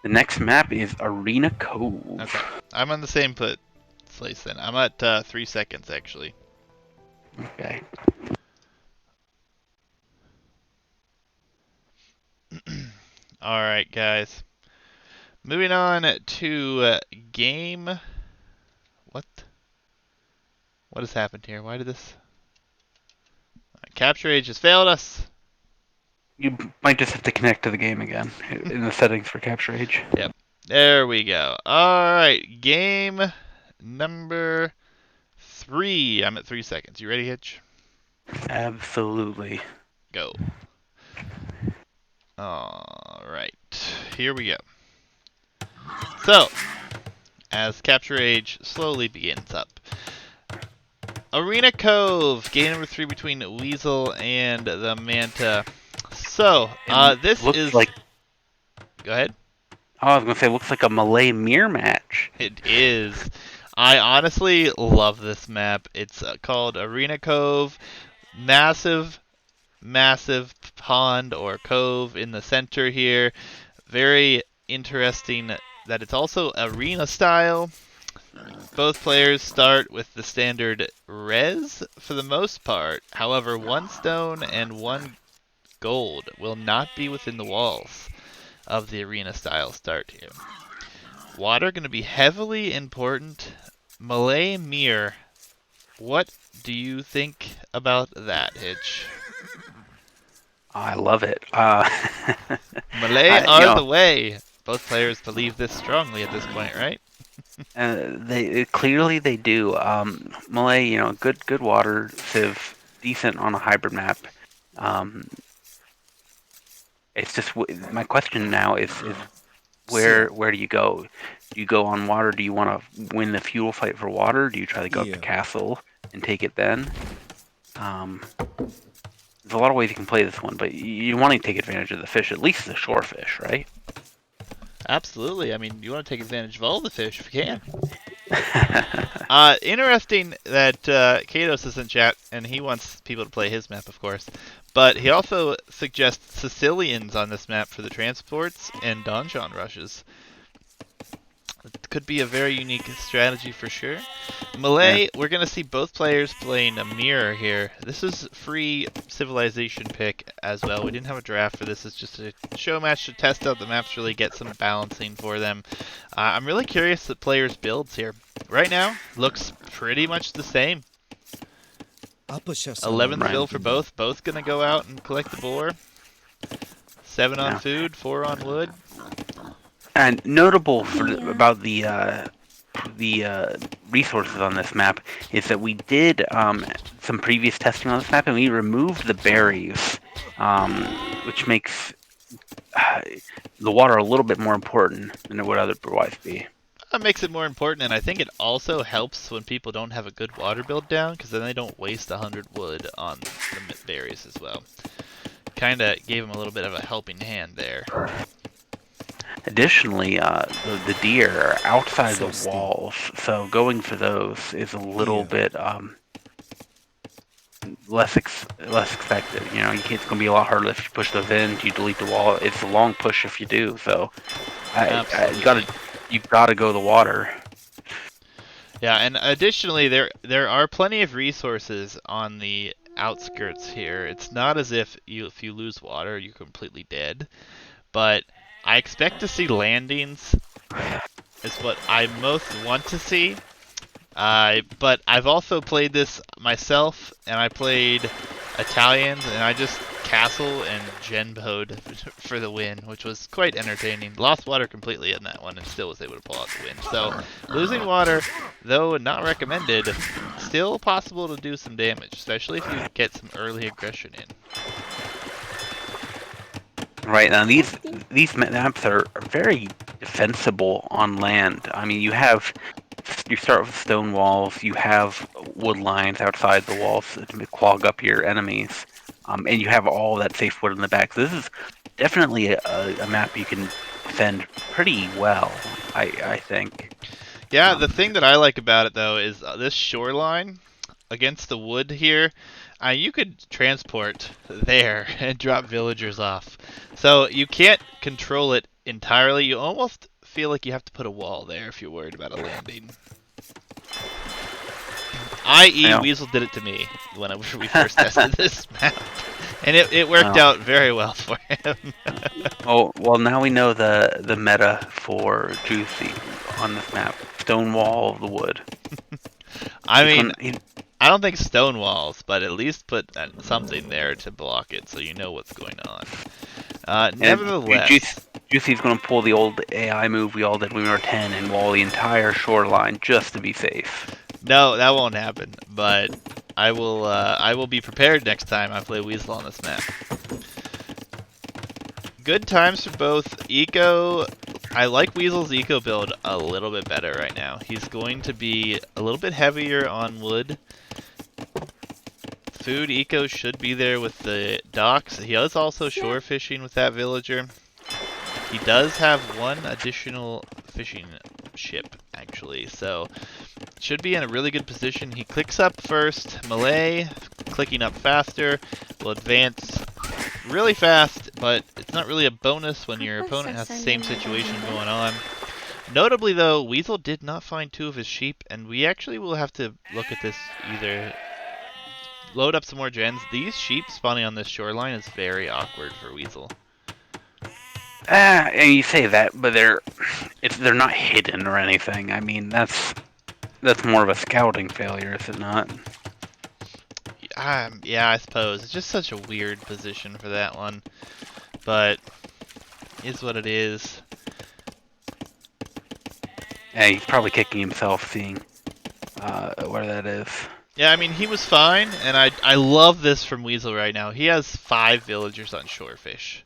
The next map is Arena Cove. Okay. I'm on the same place then. I'm at 3 seconds actually. Okay. Alright, guys. Moving on to game. What? What has happened here? Why did this. Capture Age has failed us! You might just have to connect to the game again in the settings for Capture Age. Yep. There we go. Alright, game number 3. I'm at 3 seconds. You ready, Hitch? Absolutely. Go. Alright, here we go. So, as Capture Age slowly begins up. Arena Cove, game number 3 between Weasel and the Manta. So, It this looks is. like. Go ahead. Oh, I was gonna say, it looks like a Malay mirror match. It is. I honestly love this map. It's called Arena Cove. Massive, massive pond or cove in the center here. Very interesting that it's also arena style. Both players start with the standard res for the most part. However, 1 stone and 1 gold will not be within the walls of the arena style start here. Water going to be heavily important. Malay mirror. What do you think about that, Hitch? I love it. Malay are the way. Both players believe this strongly at this point, right? They clearly they do. Malay, good water civ, decent on a hybrid map. Um, it's just my question now is where do you go? Do you go on water? Do you want to win the fuel fight for water? Do you try to go up to castle and take it then? There's a lot of ways you can play this one, but you want to take advantage of the fish, at least the shore fish, right? Absolutely. I mean, you want to take advantage of all the fish if you can. Interesting that Katos is in chat, and he wants people to play his map, of course. But he also suggests Sicilians on this map for the transports and donjon rushes. It could be a very unique strategy for sure. Malay, we're going to see both players playing a mirror here. This is free civilization pick as well. We didn't have a draft for this. It's just a show match to test out the maps, really get some balancing for them. I'm really curious the players' builds here. Right now, looks pretty much the same. 11th fill for both. Both going to go out and collect the boar. 7 on food, 4 on wood. And notable about the resources on this map is that we did some previous testing on this map, and we removed the berries, which makes the water a little bit more important than it would otherwise be. That makes it more important, and I think it also helps when people don't have a good water build down, because then they don't waste 100 wood on the berries as well. Kind of gave them a little bit of a helping hand there. Additionally, the deer are outside the walls, so going for those is a little bit less expected. It's going to be a lot harder if you push those in. You delete the wall. It's a long push if you do. So, you've got to go the water. Yeah, and additionally, there are plenty of resources on the outskirts here. It's not as if if you lose water, you're completely dead, but I expect to see landings is what I most want to see. But I've also played this myself, and I played Italians, and I just castle and genboed for the win, which was quite entertaining. Lost water completely in that one, and still was able to pull out the win. So losing water, though not recommended, still possible to do some damage, especially if you get some early aggression in. Right, now these maps are very defensible on land. I mean, you start with stone walls, you have wood lines outside the walls to clog up your enemies, and you have all that safe wood in the back. So this is definitely a map you can defend pretty well. I think. Yeah, the Um, thing that I like about it though is this shoreline against the wood here. You could transport there and drop villagers off. So you can't control it entirely. You almost feel like you have to put a wall there if you're worried about a landing. I.e., you Weasel did it to me whenever we first tested this map. And it worked know, out very well for him. oh well, now we know the meta for Juicy on this map. Stonewall the wood. I He's mean, gonna. He, I don't think stone walls, but at least put something there to block it so you know what's going on. and Nevertheless, Juicy's gonna pull the old AI move we all did when we were 10 and wall the entire shoreline just to be safe. no, that won't happen. But I will. I will be prepared next time I play Weasel on this map. Good times for both. Eco. I like Weasel's eco build a little bit better right now. He's going to be a little bit heavier on wood. Food eco should be there with the docks. He is also shore fishing with that villager. He does have one additional fishing ship, actually, so should be in a really good position. He clicks up first. Melee, clicking up faster, will advance really fast, but it's not really a bonus when your opponent has the same situation going on. Notably, though, Weasel did not find two of his sheep, and we actually will have to look at this either load up some more gens. These sheep spawning on this shoreline is very awkward for Weasel. And you say that, but they're not hidden or anything. I mean, that's more of a scouting failure, is it not? Yeah, I suppose. It's just such a weird position for that one. But, is what it is. Yeah, he's probably kicking himself seeing where that is. Yeah, I mean, he was fine, and I love this from Weasel right now. He has 5 villagers on shorefish.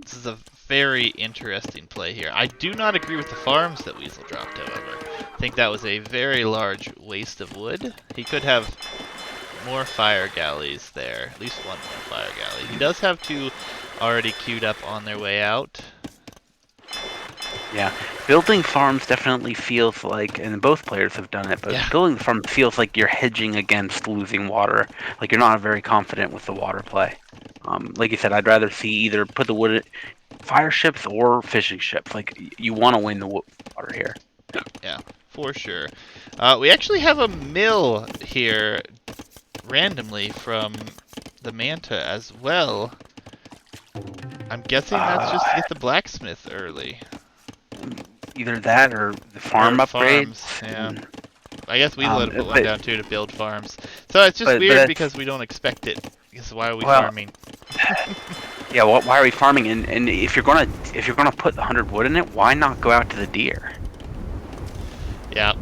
This is a very interesting play here. I do not agree with the farms that Weasel dropped, however. I think that was a very large waste of wood. He could have more fire galleys there. At least one more fire galley. He does have 2 already queued up on their way out. Yeah, building farms definitely feels like, and both players have done it, but Yeah. building farms feels like you're hedging against losing water. Like you're not very confident with the water play. Like you said, I'd rather see either put the wood, fire ships or fishing ships. Like you want to win the water here. Yeah, for sure. We actually have a mill here randomly from the Manta as well. I'm guessing that's just to get the blacksmith early. Either that or the Or farm upgrades. farms, yeah. I guess Weasel had to put one But down too to build farms. So it's just but weird that's because we don't expect it. Because why are we well, farming? yeah. Why are we farming? And if you're gonna put 100 wood in it, why not go out to the deer? Yeah.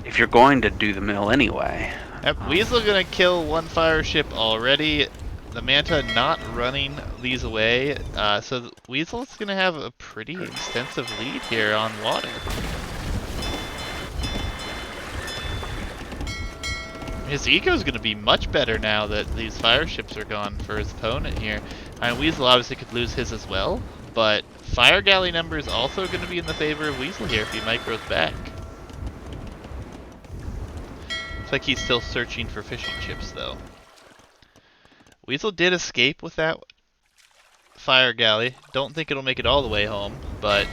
If you're going to do the mill anyway. Yep, Weasel gonna kill one fire ship already. The Manta not running these away, so Weasel's gonna have a pretty extensive lead here on water. His eco's gonna be much better now that these fire ships are gone for his opponent here. I mean, Weasel obviously could lose his as well, but fire galley number is also gonna be in the favor of Weasel here if he micros back. Looks like he's still searching for fishing ships though. Weasel did escape with that fire galley. Don't think it'll make it all the way home, but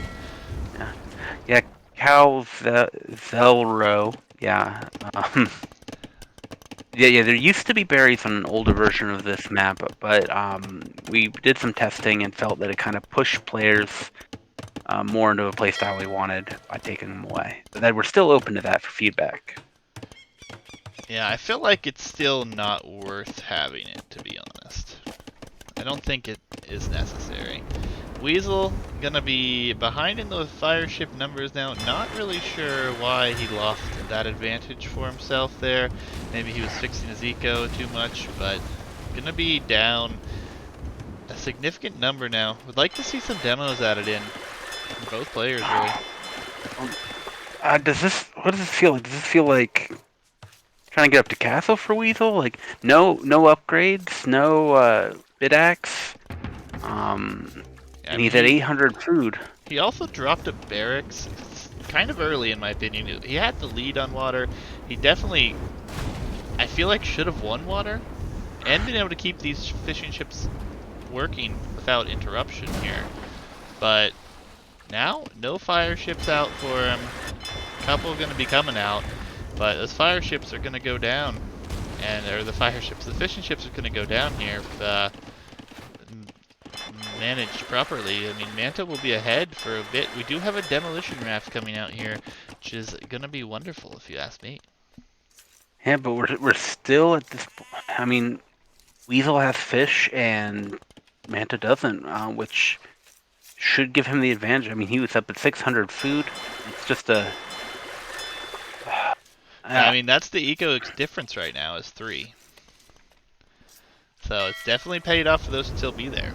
Yeah, Zelro. Yeah. Yeah. There used to be berries on an older version of this map, but we did some testing and felt that it kind of pushed players more into a playstyle we wanted by taking them away. But that we're still open to that for feedback. yeah, I feel like it's still not worth having it, to be honest. I don't think it is necessary. Weasel gonna be behind in those fire ship numbers now. Not really sure why he lost that advantage for himself there. Maybe he was fixing his eco too much, but gonna be down a significant number now. Would like to see some demos added in from both players, really. What does this feel like? Does this feel like trying to get up to castle for Weasel? Like no upgrades, no bid axe. I And mean, he's at 800 food. he also dropped a barracks kind of early, in my opinion. He had the lead on water. He definitely, I feel like, should have won water and been able to keep these fishing ships working without interruption here. But now, no fire ships out for him. A couple are going to be coming out, but those fire ships are going to go down. Or the fishing ships are going to go down here if managed properly. I mean, Manta will be ahead for a bit. We do have a demolition raft coming out here, which is going to be wonderful if you ask me. Yeah, but we're still at this. I mean, Weasel has fish and Manta doesn't, which should give him the advantage. I mean, he was up at 600 food. It's just a. I mean, that's the eco difference right now is 3. So it's definitely paid off for those to still be there.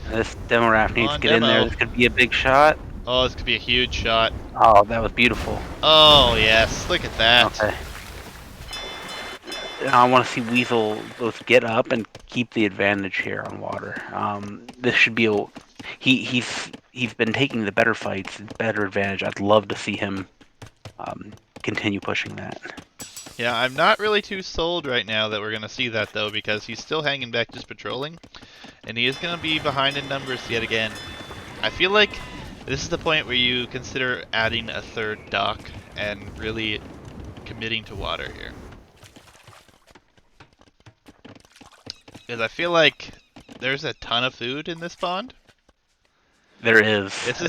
This demo raft Come needs to on, get in there. demo. This could be a big shot. Oh, this could be a huge shot. Oh, that was beautiful. Oh, yes. Look at that. Okay. I want to see Weasel both get up and keep the advantage here on water. This should be a. He's been taking the better fights, better advantage. I'd love to see him continue pushing that. Yeah, I'm not really too sold right now that we're going to see that, though, because he's still hanging back just patrolling, and he is going to be behind in numbers yet again. I feel like this is the point where you consider adding a 3rd dock and really committing to water here. Because I feel like there's a ton of food in this pond. There is. This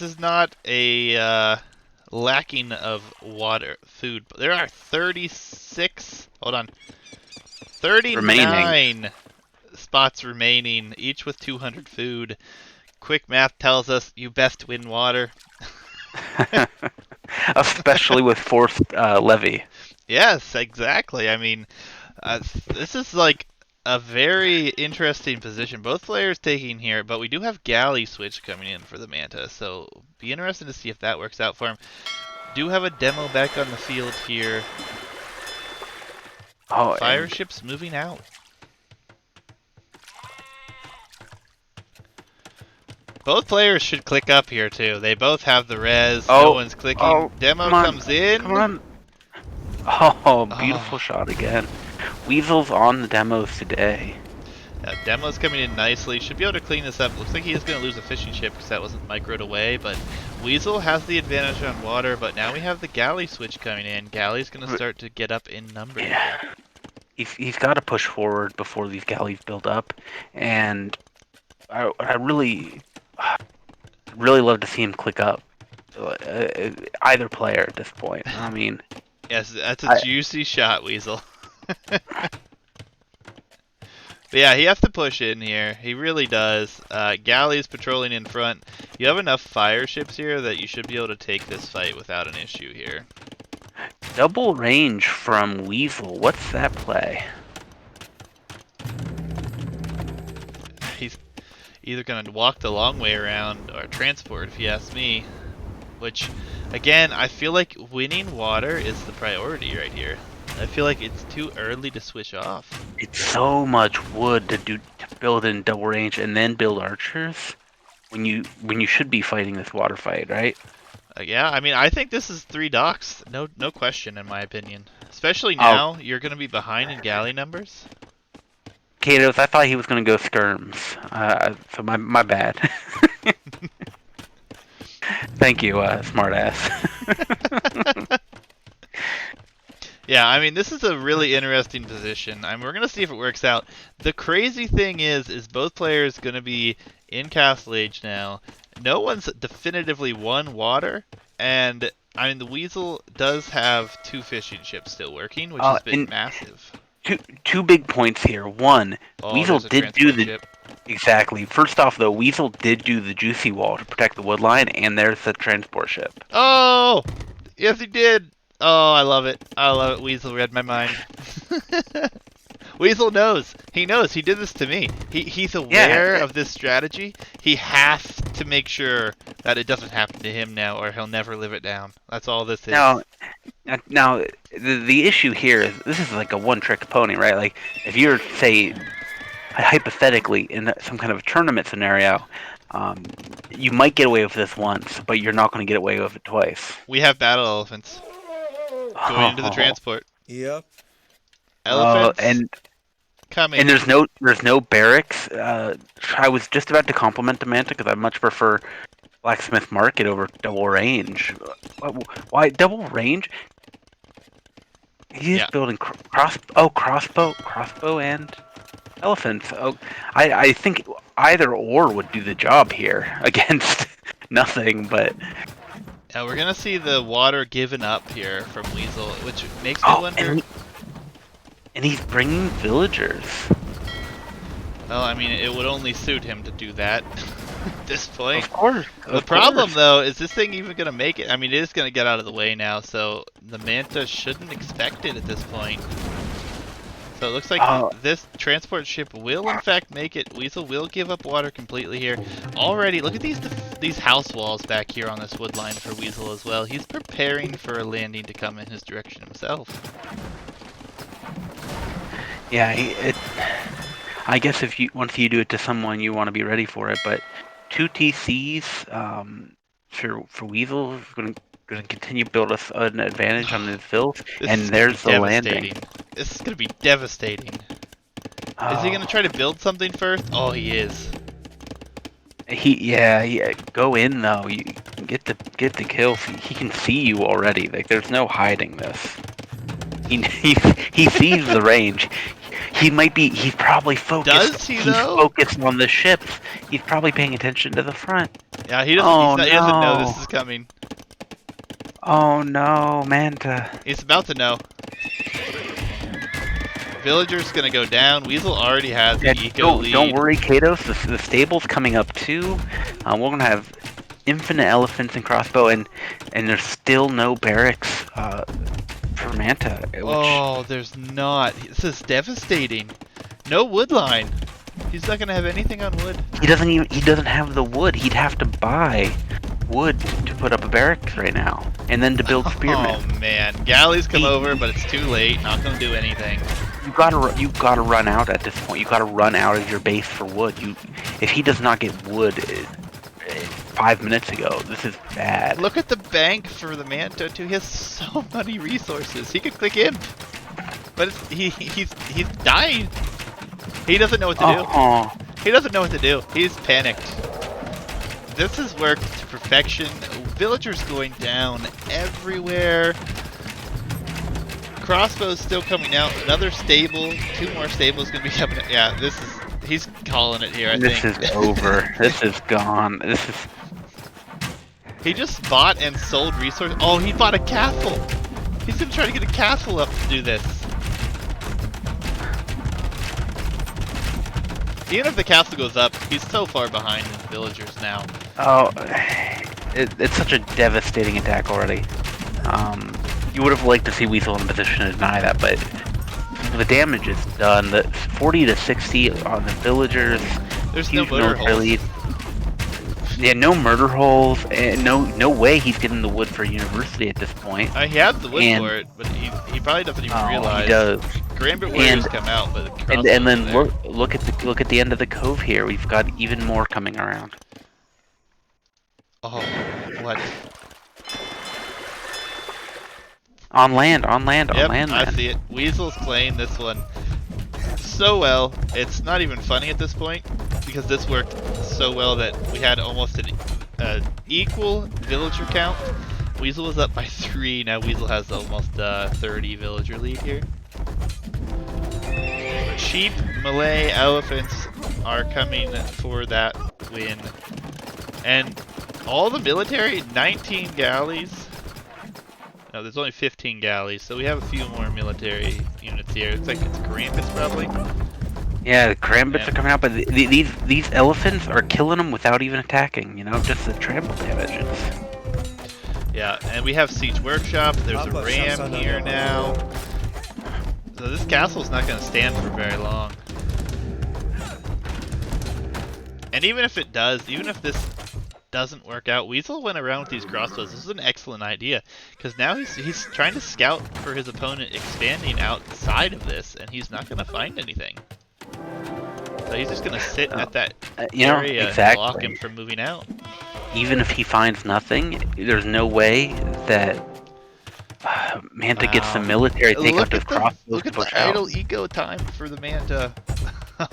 is not a lacking of food. There are 36. Hold on. 39 remaining. spots remaining, each with 200 food. Quick math tells us you best win water. Especially with forced levy. Yes, exactly. I mean, this is like a very interesting position. Both players taking here, but we do have galley switch coming in for the Manta, so be interested to see if that works out for him. Do have a demo back on the field here. Oh, Fire ships moving out. Both players should click up here too. They both have the res. No one's clicking. Oh, Demo comes in. Come on. Oh, beautiful shot again. Weasel's on the demos today. Demo's coming in nicely. Should be able to clean this up. Looks like he is going to lose a fishing ship because that wasn't microed away. But Weasel has the advantage on water. But now we have the galley switch coming in. Galley's going to start to get up in numbers. Yeah. He's got to push forward before these galleys build up. And I really love to see him click up. Either player at this point. I mean... Yes, that's a juicy shot, Weasel. But yeah, he has to push in here. He really does. Galley's patrolling in front. You have enough fire ships here that you should be able to take this fight without an issue here. Double range from Weasel. What's that play? He's either going to walk the long way around or transport, if you ask me. Which, again, I feel like winning water is the priority right here. I feel like it's too early to switch off. It's so much wood to build in double range and then build archers when you should be fighting this water fight, right? Yeah, I mean, I think this is 3 docks, no question in my opinion. Especially now, you're going to be behind in galley numbers. Katos, I thought he was going to go skirms, so my bad. Thank you, smartass. Yeah, I mean, this is a really interesting position. I mean, we're going to see if it works out. The crazy thing is both players going to be in Castle Age now. No one's definitively won water, and I mean, the Weasel does have 2 fishing ships still working, which has been massive. Two big points here. One, Weasel did do the... ship. Exactly. First off, though, Weasel did do the juicy wall to protect the wood line, and there's the transport ship. Oh! Yes, he did! Oh, I love it. I love it. Weasel read my mind. Weasel knows. He knows. He did this to me. He's aware of this strategy. He has to make sure that it doesn't happen to him now, or he'll never live it down. That's all this is. Now the issue here is this is like a one-trick pony, right? Like, if you're, say, hypothetically, in some kind of a tournament scenario, you might get away with this once, but you're not going to get away with it twice. We have battle elephants going into the Oh, transport. Yep. Elephants and coming. there's no barracks. I was just about to compliment the Manta because I much prefer Blacksmith Market over double range. Why double range? He's Yeah. building crossbow and elephants. Oh, I think either or would do the job here against nothing. But Now we're gonna see the water given up here from Weasel, which makes me wonder. and he's bringing villagers. Well, I mean, it would only suit him to do that at this point. Of course. The problem, though, is this thing even gonna make it? I mean, it is gonna get out of the way now, so the Manta shouldn't expect it at this point. So it looks like this transport ship will, in fact, make it. Weasel will give up water completely here. Already, look at these house walls back here on this wood line for Weasel as well. He's preparing for a landing to come in his direction himself. Yeah, I guess if you once you do it to someone, you want to be ready for it. But 2 TCs for Weasel is going to continue to build us an advantage on his fills, and there's the landing. This is gonna be devastating. Is he gonna try to build something first? Oh, he is. Yeah. Go in though. You get the kill. He can see you already. Like there's no hiding this. He sees the range. He's probably focused. Does he He's though? focused on the ships. He's probably paying attention to the front. Yeah, he doesn't. He doesn't know this is coming. Oh no, Manta. He's about to know. Villager's gonna go down. Weasel already has the eco lead. Don't worry, Katos. The stable's coming up too. We're gonna have infinite elephants and crossbow, and there's still no barracks for Manta. Oh, there's not. This is devastating. No wood line. He's not gonna have anything on wood. He doesn't have the wood. He'd have to buy wood to put up a barracks right now, and then to build spearmen. Oh man, galleys come over, but it's too late. Not gonna do anything. You gotta run out at this point. You gotta run out of your base for wood. If he does not get wood 5 minutes ago, this is bad. Look at the bank for the Manta too. He has so many resources. He could click imp, but he's dying. He doesn't know what to do. He doesn't know what to do. He's panicked. This has worked to perfection. Villagers going down everywhere. Crossbow's still coming out. Another stable. 2 more stables gonna be coming out. Yeah, he's calling it here, I think. This is over. This is gone. He just bought and sold resources. Oh, he bought a castle. He's gonna try to get a castle up to do this. Even if the castle goes up, he's so far behind his villagers now. Oh, it's such a devastating attack already. You would have liked to see Weasel in a position to deny that, but the damage is done. The 40 to 60 on the villagers. There's no murder holes. Yeah, no murder holes, and no way he's getting the wood for university at this point. He has the wood for it, but he probably doesn't even realize. He does. Gambit warriors come out, but and then look at the end of the cove here. We've got even more coming around. Oh, what? On land, Yep, man. I see it. Weasel's playing this one so well. It's not even funny at this point because this worked so well that we had almost an equal villager count. Weasel was up by 3. Now Weasel has almost 30 villager lead here. Sheep, Malay, elephants are coming for that win. And all the military, 19 galleys. No, there's only 15 galleys, so we have a few more military units here. It's like it's Gambits probably. Yeah, the Gambits are coming out, but these elephants are killing them without even attacking. You know, just the trample damages. Yeah, and we have Siege Workshop. There's a ram here now. So this castle's not going to stand for very long. And even if it does, even if this doesn't work out, Weasel went around with these crossbows. This is an excellent idea because now he's trying to scout for his opponent expanding outside of this, and he's not going to find anything. So he's just gonna sit at that You know, area and block him exactly. from moving out. Even if he finds nothing, there's no way that Manta gets the Wow. military take out Look those at the crossbows look to at the push out. idle eco time for the Manta.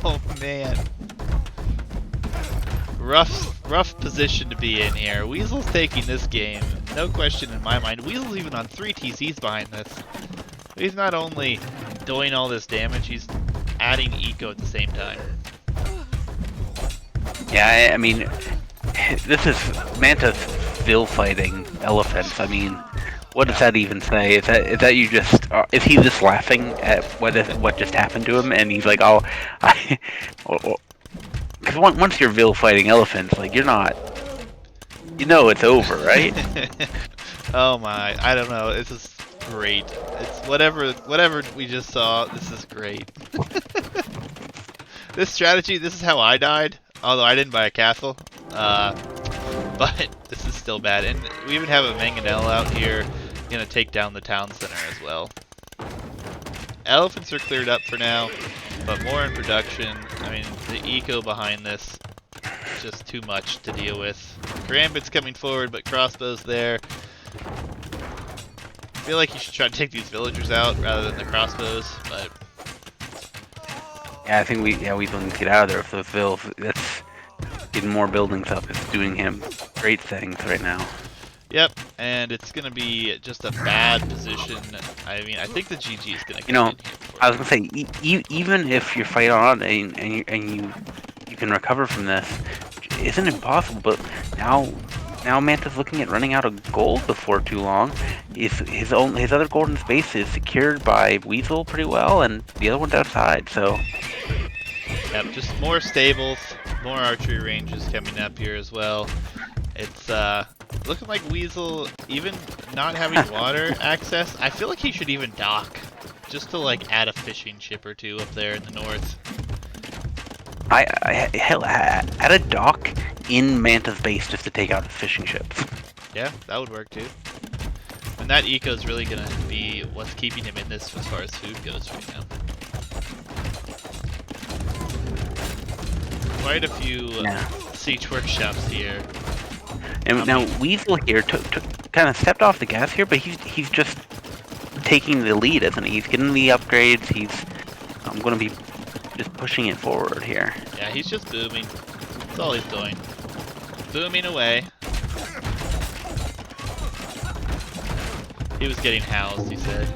Oh man. Rough position to be in here. Weasel's taking this game, no question in my mind. Weasel's even on 3 TCs behind this. He's not only doing all this damage, he's adding eco at the same time. Yeah, I mean, this is Manta's still fighting elephants. I mean, what does Yeah. that even say? Is that you just is he just laughing at what just happened to him, and he's like, oh, I, because once you're Vil fighting elephants, like you're not, you know, it's over, right? Oh my, I don't know. This is great. It's whatever we just saw. This is great. This strategy, this is how I died. Although I didn't buy a castle. But this is still bad. And we even have a mangonel out here gonna take down the town center as well. Elephants are cleared up for now, but more in production. I mean, the eco behind this is just too much to deal with. Gambit's coming forward, but crossbows there. I feel like you should try to take these villagers out rather than the crossbows, but Yeah, I think we don't need to get out of there if the Vil. That's getting more buildings up. It's doing him great things right now. yep, and it's gonna be just a bad position. I mean, I think the GG is gonna You come know, in here before I was long. gonna say, even if you fight on and you can recover from this, which isn't impossible. But now Manta's looking at running out of gold before too long. His other golden space is secured by Weasel pretty well, and the other one's outside. So Yep, just more stables, more archery ranges coming up here as well. It's looking like Weasel, even not having water access, I feel like he should even dock. Just to like add a fishing ship or two up there in the north. hell, at a dock in Manta's base just to take out the fishing ships. Yeah, that would work too. And that eco is really gonna be what's keeping him in this as far as food goes right now. Quite a few Yeah. siege workshops here. And now Weasel here kind of stepped off the gas here, but he's just taking the lead, isn't he? He's getting the upgrades. I'm going to be just pushing it forward here. Yeah, he's just booming. That's all he's doing. Booming away. He was getting housed, he said.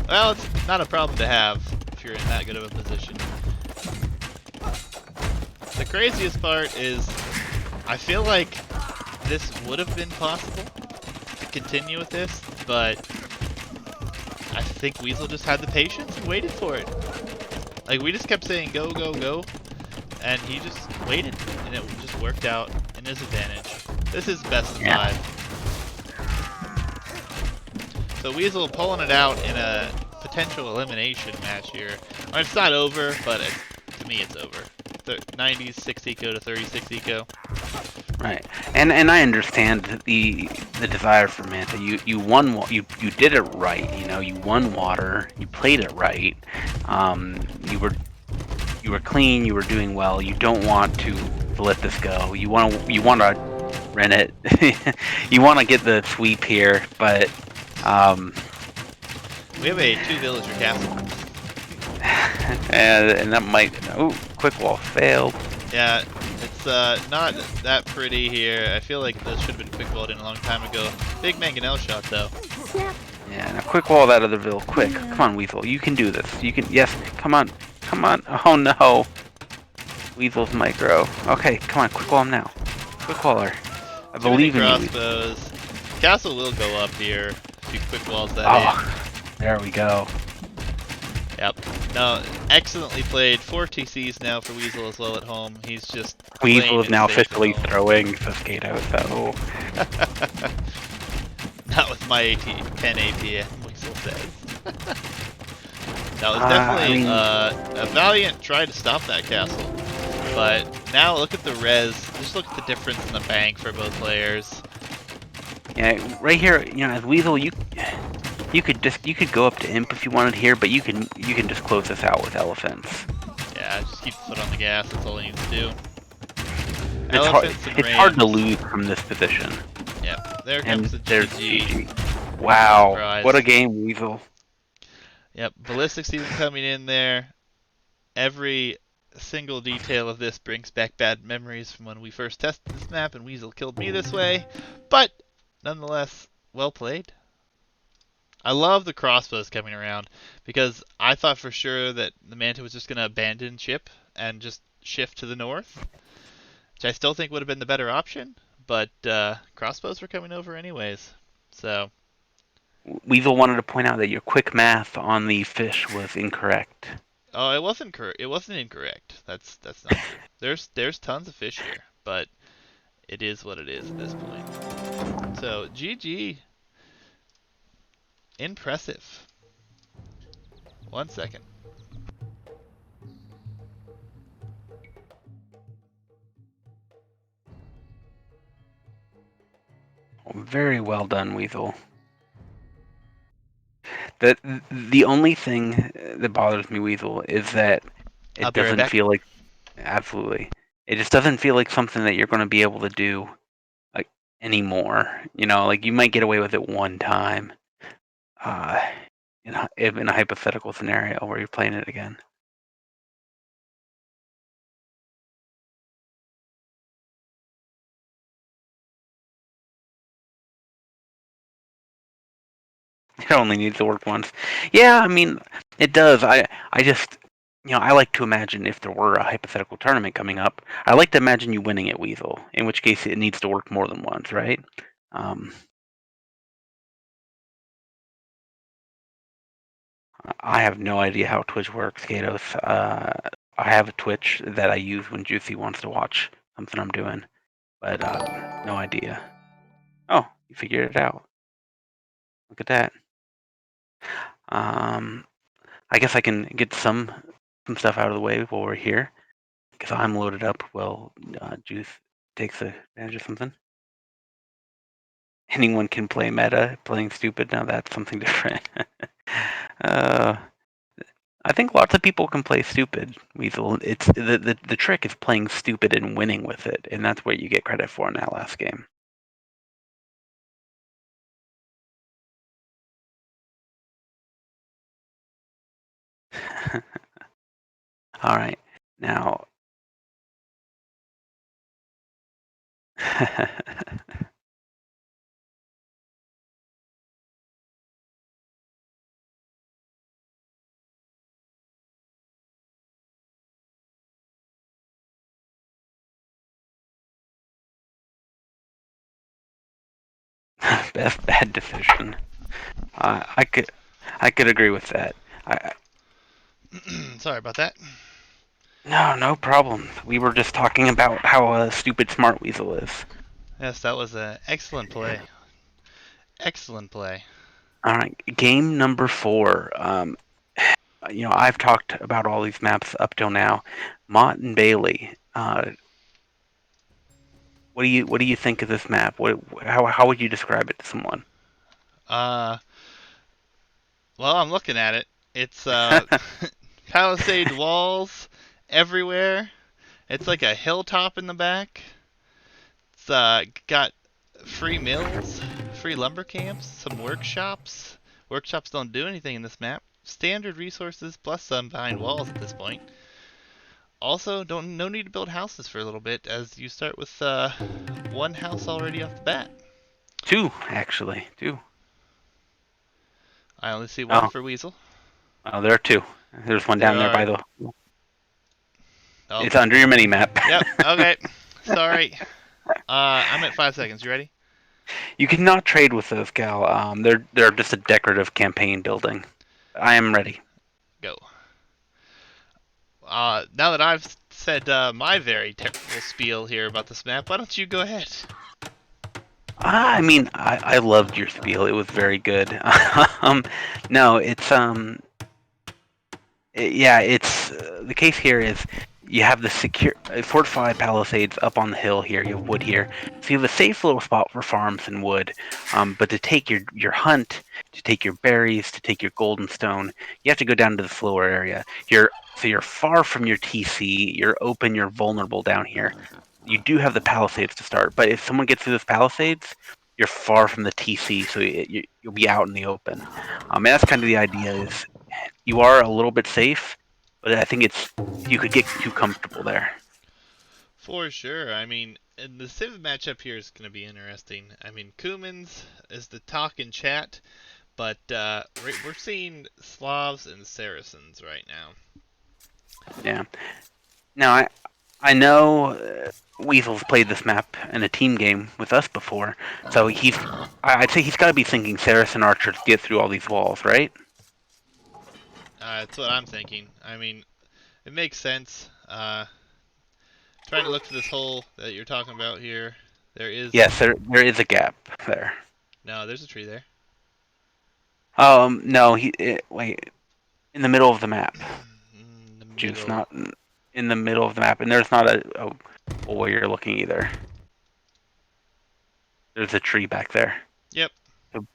Well, it's not a problem to have if you're in that good of a position. The craziest part is, I feel like this would have been possible to continue with this, but I think Weasel just had the patience and waited for it. Like, we just kept saying go, go, go, and he just waited, and it just worked out in his advantage. This is best of 5. So Weasel pulling it out in a potential elimination match here. Well, it's not over, but to me it's over. 96 eco to 36 eco. Right, and I understand the desire for Manta. You won, you did it right. You know, you won water. You played it right. You were clean. You were doing well. You don't want to let this go. You want to rent it. You want to get the sweep here, but We have a 2 villager castle. and that might. Oh, quick wall failed. Yeah, it's not that pretty here. I feel like this should have been quick walled in a long time ago. Big mangonel shot though. Yeah, now quick wall that other Vil. Quick, come on, Weasel. You can do this. You can. Yes, come on, come on. Oh no, Weasel's micro. Okay, come on, quick wall him now. Quick waller. I Too many believe in you. crossbows. Castle will go up here if he quick walls that in. There we go. Yep. No, excellently played. 4 TCs now for Weasel as well at home. He's just Weasel is playing now it safe at officially home. throwing Fiscato, so. Not with my 10 APM, Weasel says. That was definitely a valiant try to stop that castle. But now look at the res. Just look at the difference in the bank for both players. Yeah, right here, you know, as Weasel, you could go up to Imp if you wanted here, but you can just close this out with elephants. Yeah. Yeah, just keep the foot on the gas. That's all he needs to do. It's hard. Elephants and It's hard to rams. lose from this position. Yep, there comes And the there's GG. GG. Wow, what a Surprise. game, Weasel. Yep, ballistics even coming in there. Every single detail of this brings back bad memories from when we first tested this map and Weasel killed me this way. But nonetheless, well played. I love the crossbows coming around because I thought for sure that the Manta was just going to abandon ship and just shift to the north, which I still think would have been the better option. But crossbows were coming over anyways. So, Weasel wanted to point out that your quick math on the fish was incorrect. oh, it wasn't It wasn't incorrect. That's not true. There's tons of fish here, but it is what it is at this point. So GG, impressive. 1 second. Very well done, Weasel. The only thing that bothers me, Weasel, is that I'll it be right doesn't back. feel like absolutely. It just doesn't feel like something that you're going to be able to do like anymore. You know, like you might get away with it one time, uh, in a hypothetical scenario where you're playing it again. It only needs to work once. Yeah, I mean, it does. I just, I like to imagine if there were a hypothetical tournament coming up, I like to imagine you winning at Weasel, in which case it needs to work more than once, right? Um, I have no idea how Twitch works, Gatos. I have a Twitch that I use when Juicy wants to watch something I'm doing, but no idea. Oh, you figured it out. Look at that. Um, I guess I can get some stuff out of the way while we're here. Because I'm loaded up, well, Juice takes advantage of something. Anyone can play meta, playing stupid. Now that's something different. uh, I think lots of people can play stupid, Weasel. It's the trick is playing stupid and winning with it, and that's what you get credit for in that last game. All right, now. Best bad decision. I could agree with that. I, Sorry about that. no problem. We were just talking about how stupid Smart Weasel is. Yes, that was an excellent play. Excellent play. All right, game number 4. I've talked about all these maps up till now. Mott and Bailey. What do you think of this map? How would you describe it to someone? Uh, well, I'm looking at it. It's palisade walls everywhere. It's like a hilltop in the back. It's got free mills, free lumber camps, some workshops. Workshops don't do anything in this map. Standard resources plus some behind walls at this point. Also, don't no need to build houses for a little bit as you start with one house already off the bat. 2, actually. 2. I only see one Oh, for Weasel. oh, there are 2. There's one There down there are. by the. Oh, It's under your mini map. yep. Okay. Sorry. I'm at 5 seconds. You ready? You cannot trade with those, Gal. They're just a decorative campaign building. I am ready. Go. Now that I've said my very terrible spiel here about this map, why don't you go ahead? I mean, I loved your spiel. It was very good. No, it's yeah, it's the case here is you have the secure fortified palisades up on the hill here. You have wood here, so you have a safe little spot for farms and wood. But to take your hunt, to take your berries, to take your golden stone, you have to go down to the slower area. You're far from your TC. You're open. You're vulnerable down here. You do have the palisades to start, but if someone gets through those palisades, you're far from the TC, so you'll be out in the open. And that's kind of the idea. Is you are a little bit safe, but I think it's you could get too comfortable there. For sure. I mean, and the Civ matchup here is going to be interesting. I mean, Kumans is the talk in chat, but we're seeing Slavs and Saracens right now. Yeah. Now I know Weasel's played this map in a team game with us before, so I'd say he's got to be thinking Saracen archers get through all these walls, right? That's what I'm thinking. I mean, it makes sense. Trying to look for this hole that you're talking about here. There is Yes, there is a gap there. no, there's a tree there. No, wait, in the middle of the map. In the Juice, middle. not in the middle of the map, and there's not a where you're looking either. There's a tree back there. Yep. So,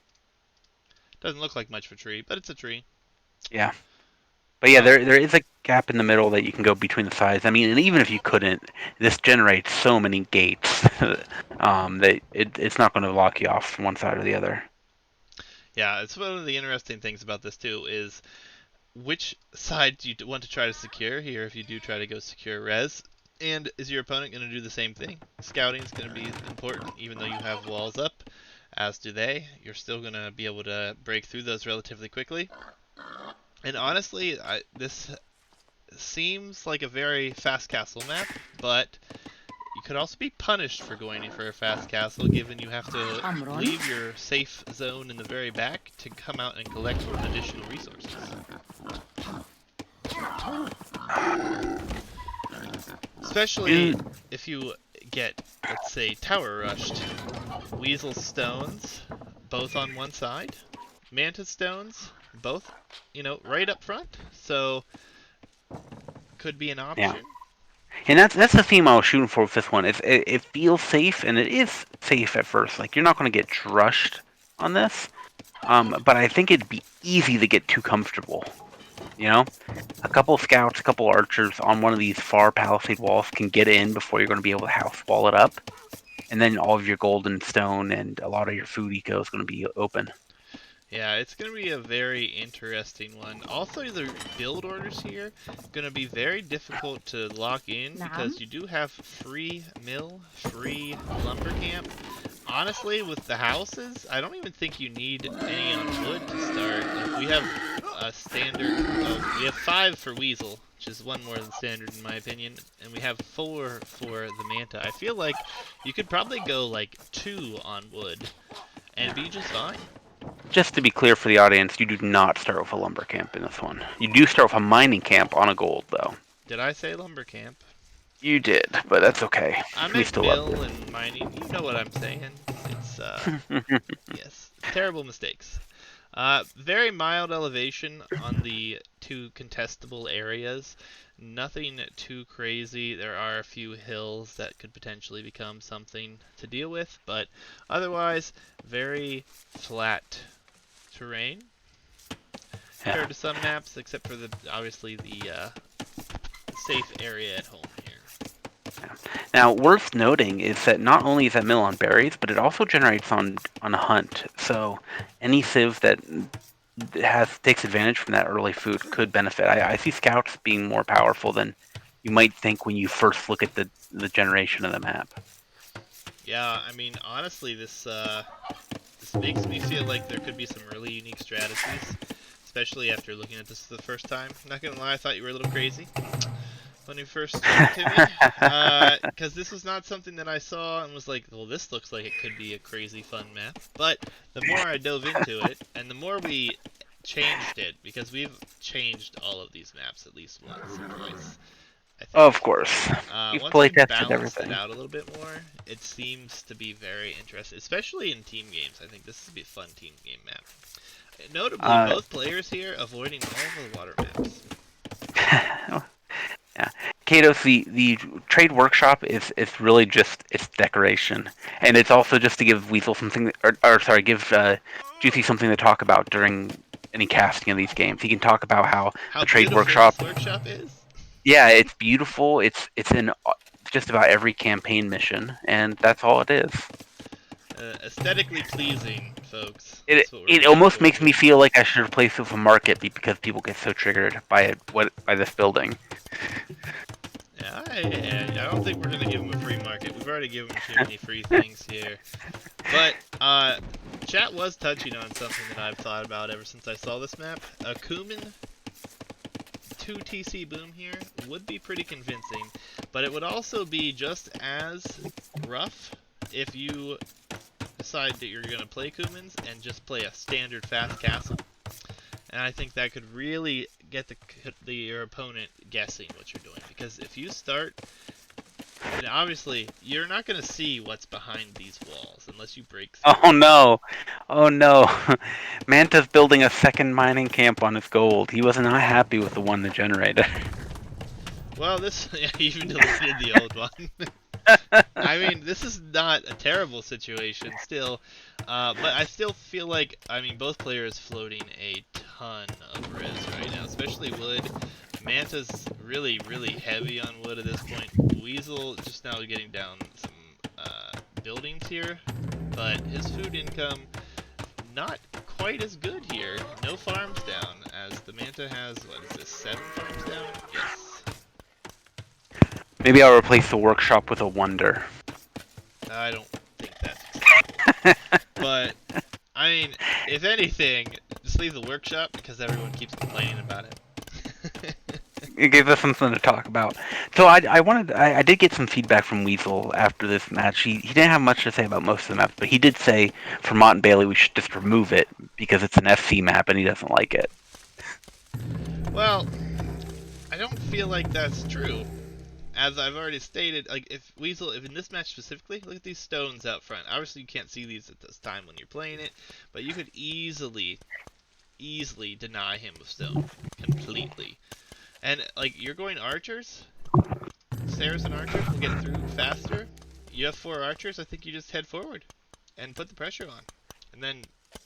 Doesn't look like much of a tree, but it's a tree. yeah, but yeah, Oh, there is a gap in the middle that you can go between the sides. I mean, and even if you couldn't, this generates so many gates that it's not going to lock you off from one side or the other. yeah. It's one of the interesting things about this too is which side do you want to try to secure here if you do try to go secure res? And is your opponent going to do the same thing? Scouting is going to be important, even though you have walls up, as do they. You're still going to be able to break through those relatively quickly. And honestly, this seems like a very fast castle map, but you could also be punished for going in for a fast castle, given you have to leave your safe zone in the very back to come out and collect additional resources. Especially In if you get, let's say, tower rushed. Weasel stones, both on one side. Manta stones, both, right up front. So, could be an yeah, option. and that's the theme I was shooting for with this one. It feels safe, and it is safe at first. Like you're not going to get drushed on this, but I think it'd be easy to get too comfortable. You know, a couple of scouts, a couple of archers on one of these far palisade walls can get in before you're going to be able to house wall it up, and then all of your golden stone and a lot of your food eco is going to be open. Yeah, it's going to be a very interesting one. Also, the build orders here going to be very difficult to lock in نعم. because you do have free mill, free lumber camp. Honestly, with the houses, I don't even think you need any on wood to start. Like we have a standard. We have 5 for Weasel, which is one more than standard in my opinion, and we have 4 for the Manta. I feel like you could probably go like 2 on wood and Yeah. be just fine. Just to be clear for the audience, you do not start with a lumber camp in this one. You do start with a mining camp on a gold, though. Did I say lumber camp? You did, but that's okay. I We meant still love mill and mining. You know what I'm saying. It's you. yes, terrible mistakes. Very mild elevation on the 2 contestable areas. Nothing too crazy. There are a few hills that could potentially become something to deal with, but otherwise, very flat terrain Yeah. compared to some maps, except for obviously the safe area at home here. Now, worth noting is that not only is that mill on berries, but it also generates on a hunt. So any civ that takes advantage from that early food could benefit. I see scouts being more powerful than you might think when you first look at the generation of the map. Yeah, I mean, honestly, this makes me feel like there could be some really unique strategies, especially after looking at this for the first time. Not gonna lie, I thought you were a little crazy when you first showed it to me, because this was not something that I saw and was like, well, this looks like it could be a crazy fun map. But the more I dove into it, and the more we changed it, because we've changed all of these maps at least once or twice, I Of think. course, you've Once play we've tested balanced it everything. out a little bit more, it seems to be very interesting, especially in team games. I think this would be a fun team game map. Notably, both players here avoiding all of the water maps. Yeah. Katos, the trade workshop is really just it's decoration, and it's also just to give Weasel something, or sorry, give Juicy something to talk about during any casting of these games. He can talk about how How the trade beautiful workshop. this workshop is. Yeah, it's beautiful. It's in just about every campaign mission, and that's all it is. Aesthetically pleasing, folks. It That's what we're it going almost for makes me here. feel like I should replace it with a market because people get so triggered by it by this building. Yeah, I don't think we're gonna give him a free market. We've already given him too many free things here. But chat was touching on something that I've thought about ever since I saw this map. A Kuman 2 TC boom here would be pretty convincing, but it would also be just as rough if you decide that you're gonna play Kumans and just play a standard fast castle. And I think that could really get your opponent guessing what you're doing. Because if you start, and obviously you're not going to see what's behind these walls unless you break through. Oh no, oh no! Manta's building a second mining camp on his gold. He was not happy with the one that generated. Well, this yeah, even deleted the old one. I mean, this is not a terrible situation still, but I still feel like, I mean, both players floating a ton of res right now, especially wood. Manta's really heavy on wood at this point. Weasel just now getting down some buildings here, but his food income not quite as good here. No farms down, as the Manta has, what is this, 7 farms down? Yes. Maybe I'll replace the workshop with a wonder. I don't think that's acceptable. But, I mean, if anything, just leave the workshop because everyone keeps complaining about it. It gave us something to talk about. So I did get some feedback from Weasel after this match. He didn't have much to say about most of the maps, but he did say for Mont and Bailey we should just remove it because it's an FC map and he doesn't like it. Well, I don't feel like that's true. As I've already stated, like if in this match specifically, look at these stones out front. Obviously, you can't see these at this time when you're playing it, but you could easily deny him with stone completely. And like you're going archers, Saracen archers will get through faster. You have 4 archers. I think you just head forward and put the pressure on, and then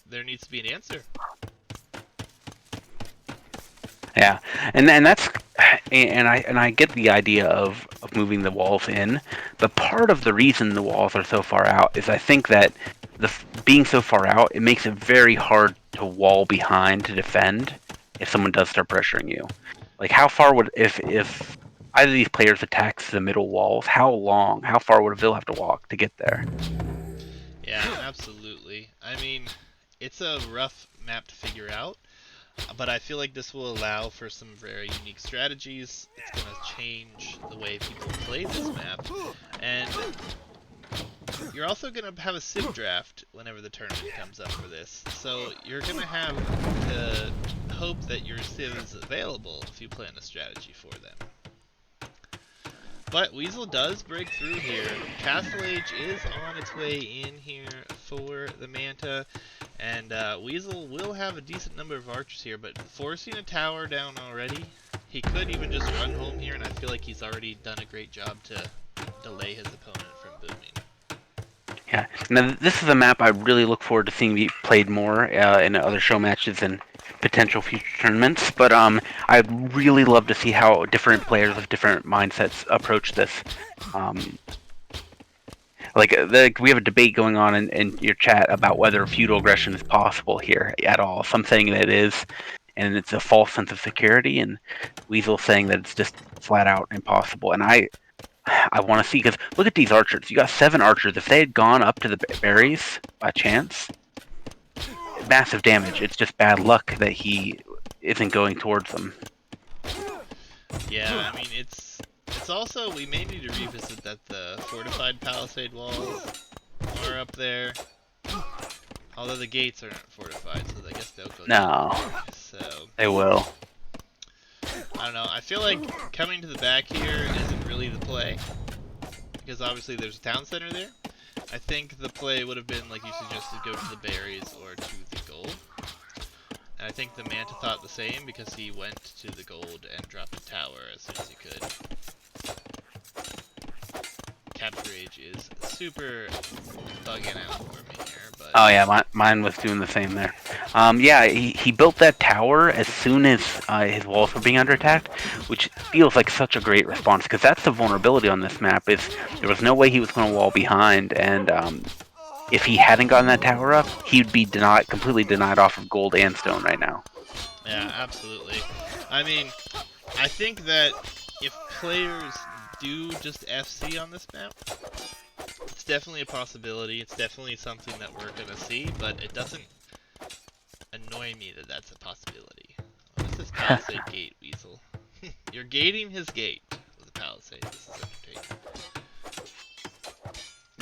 there needs to be an answer. Yeah, and that's I get the idea of moving the walls in, but part of the reason the walls are so far out is I think that being so far out it makes it very hard to wall behind to defend if someone does start pressuring you. Like how far would if either of these players attacks the middle walls, how far would Vil have to walk to get there? Yeah, absolutely. I mean, it's a rough map to figure out. But I feel like this will allow for some very unique strategies. It's going to change the way people play this map. And you're also going to have a sim draft whenever the tournament comes up for this. So you're going to have to hope that your sim is available if you plan a strategy for them. But Weasel does break through here. Castle Age is on its way in here for the Manta. And Weasel will have a decent number of archers here, but forcing a tower down already, he could even just run home here, and I feel like he's already done a great job to delay his opponent from booming. Yeah. Now this is a map I really look forward to seeing be played more in other show matches and potential future tournaments. But I'd really love to see how different players with different mindsets approach this. We have a debate going on in your chat about whether feudal aggression is possible here at all. Some saying that it is, and it's a false sense of security, and Weasel saying that it's just flat out impossible. And I want to see, because look at these archers. You got 7 archers. If they had gone up to the berries by chance, massive damage. It's just bad luck that he isn't going towards them. Yeah, I mean, it's also, we may need to revisit that the fortified palisade walls are up there. Although the gates are not fortified, so I guess they'll go No, down. So they will. I don't know. I feel like coming to the back here isn't really the play, because obviously there's a town center there. I think the play would have been, like you suggested, go to the berries or to the gold. And I think the Manta thought the same, because he went to the gold and dropped a tower as soon as he could. capture age is super bugging out for me here, but Oh yeah, mine was doing the same there. Yeah, he built that tower as soon as his walls were being under attack, which feels like such a great response because that's the vulnerability on this map. Is there was no way he was going to wall behind, and if he hadn't gotten that tower up, he'd be completely denied off of gold and stone right now. yeah, absolutely. I mean, I think that if players do just FC on this map, it's definitely a possibility. It's definitely something that we're gonna see, but it doesn't annoy me that that's a possibility. What is this Palisade gate, Weasel? You're gating his gate with a Palisade. This is entertaining.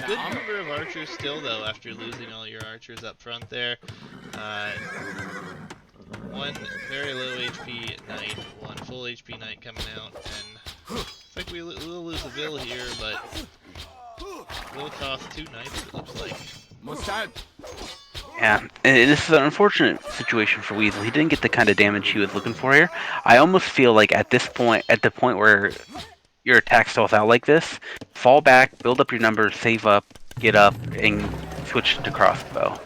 Good number of archers still, though, after losing all your archers up front there. One very low HP knight, one full HP knight coming out, and looks like we'll lose a Vil here, but will cost 2 knights, it looks like. Yeah, and this is an unfortunate situation for Weasel. He didn't get the kind of damage he was looking for here. I almost feel like at this point, at the point where your attack stalls out like this, fall back, build up your numbers, save up, get up, and switch to crossbow.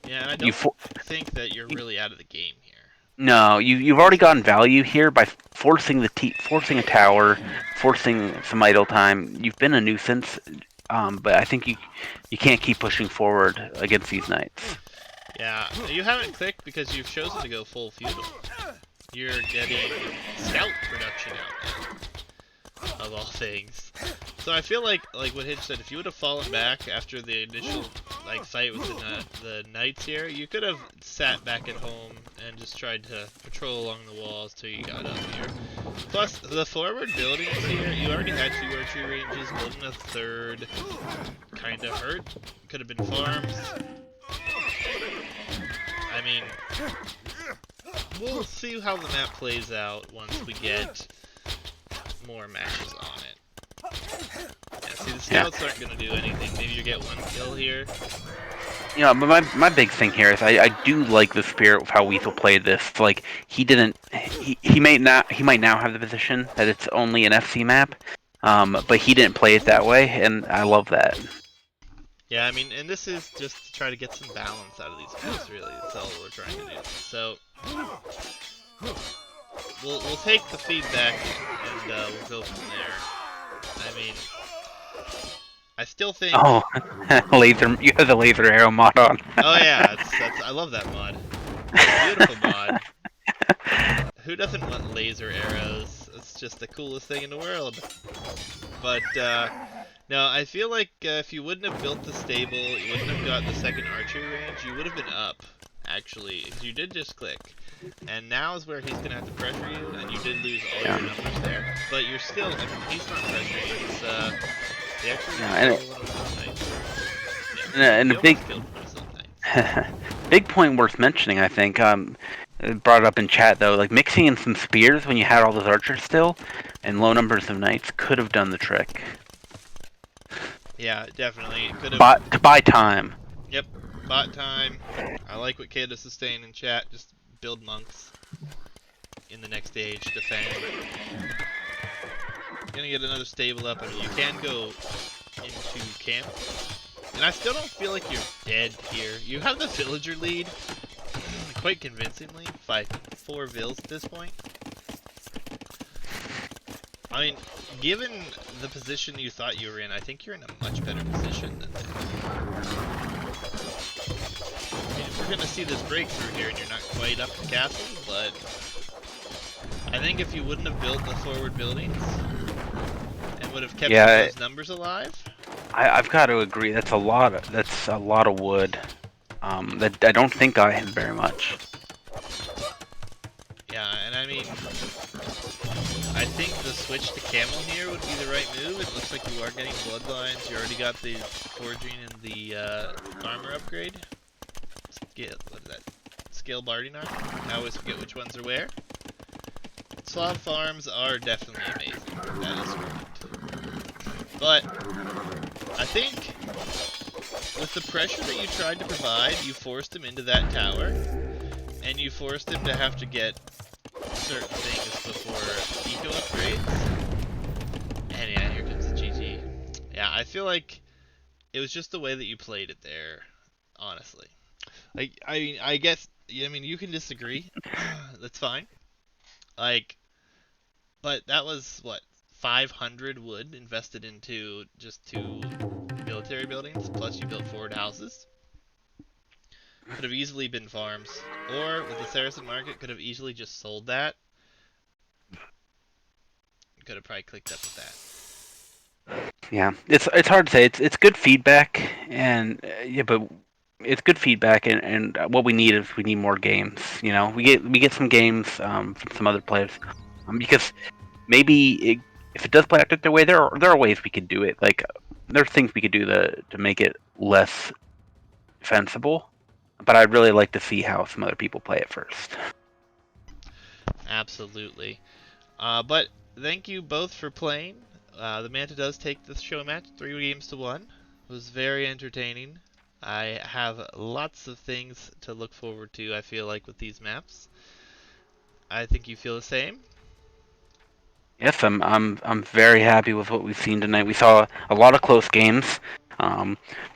Yeah, and I don't think that you're really out of the game here. No, you've already gotten value here by forcing forcing a tower, forcing some idle time. You've been a nuisance, but I think you can't keep pushing forward against these knights. Yeah, you haven't clicked because you've chosen to go full feudal. You're getting scout production out there, of all things. So I feel like what Hitch said, if you would have fallen back after the initial fight with the knights here, you could have sat back at home and just tried to patrol along the walls till you got up here. Plus, the forward buildings here, you already had 2 archery ranges, building a 3rd kind of hurt. Could have been farms. I mean, we'll see how the map plays out once we get more matches on it. Yeah, see, the scouts aren't going to do anything. Maybe you get 1 kill here. Yeah, but my big thing here is I do like the spirit of how Weasel played this. Like he might now have the position that it's only an FC map, but he didn't play it that way, and I love that. Yeah, I mean, and this is just to try to get some balance out of these maps, really. That's all we're trying to do. So we'll take the feedback and we'll go from there. I mean, I still think. Oh, laser! You have the laser arrow mod on. Oh yeah, that's I love that mod. Beautiful mod. Who doesn't want laser arrows? It's just the coolest thing in the world. But no, I feel like if you wouldn't have built the stable, you wouldn't have got the 2nd archery range, you would have been up, actually, because you did just click. And now is where he's going to have to pressure you, and you did lose all your numbers there. But you're still, I mean, he's not pressuring you, it's, they actually and the big point worth mentioning, I think, brought it up in chat though, like mixing in some spears when you had all those archers still, and low numbers of knights could have done the trick. Yeah, definitely. It could have. To buy time. Yep, bot time. I like what Cadus is saying in chat. Just build monks in the next stage. Defend. Gonna get another stable up. I mean, you can go into camp, and I still don't feel like you're dead here. You have the villager lead quite convincingly by 4 Vils at this point. I mean, given the position you thought you were in, I think you're in a much better position than that. I mean, we're gonna see this breakthrough here, and you're not quite up to castle, but I think if you wouldn't have built the forward buildings and would have kept those numbers alive, I've got to agree. That's a lot of wood. That I don't think I have very much. Yeah, and I mean, I think the switch to camel here would be the right move. It looks like you are getting bloodlines. You already got the forging and the armor upgrade. What is that? Scale Bardinar. I always forget which ones are where. Slav farms are definitely amazing. That is correct. But I think with the pressure that you tried to provide, you forced him into that tower, and you forced him to have to get certain things before eco upgrades. And yeah, here comes the GG. feel like it was just the way that you played it there, honestly. Like, I mean, I guess, I mean, you can disagree. That's fine. Like, but that was what 500 wood invested into just two military buildings. Plus, you built forward houses. Could have easily been farms, or with the Saracen market, could have easily just sold that. Could have probably clicked up with that. Yeah, it's hard to say. It's good feedback, and yeah, but it's good feedback, and what we need is we need more games. You know, we get some games from some other players, because maybe if it does play out their way, there are ways we could do it. Like there's things we could do to make it less defensible, but I'd really like to see how some other people play it first. Absolutely. But thank you both for playing. The Manta does take the show match 3 games to 1. It was very entertaining. I have lots of things to look forward to, I feel like, with these maps. I think you feel the same. Yes, I'm very happy with what we've seen tonight. We saw a lot of close games.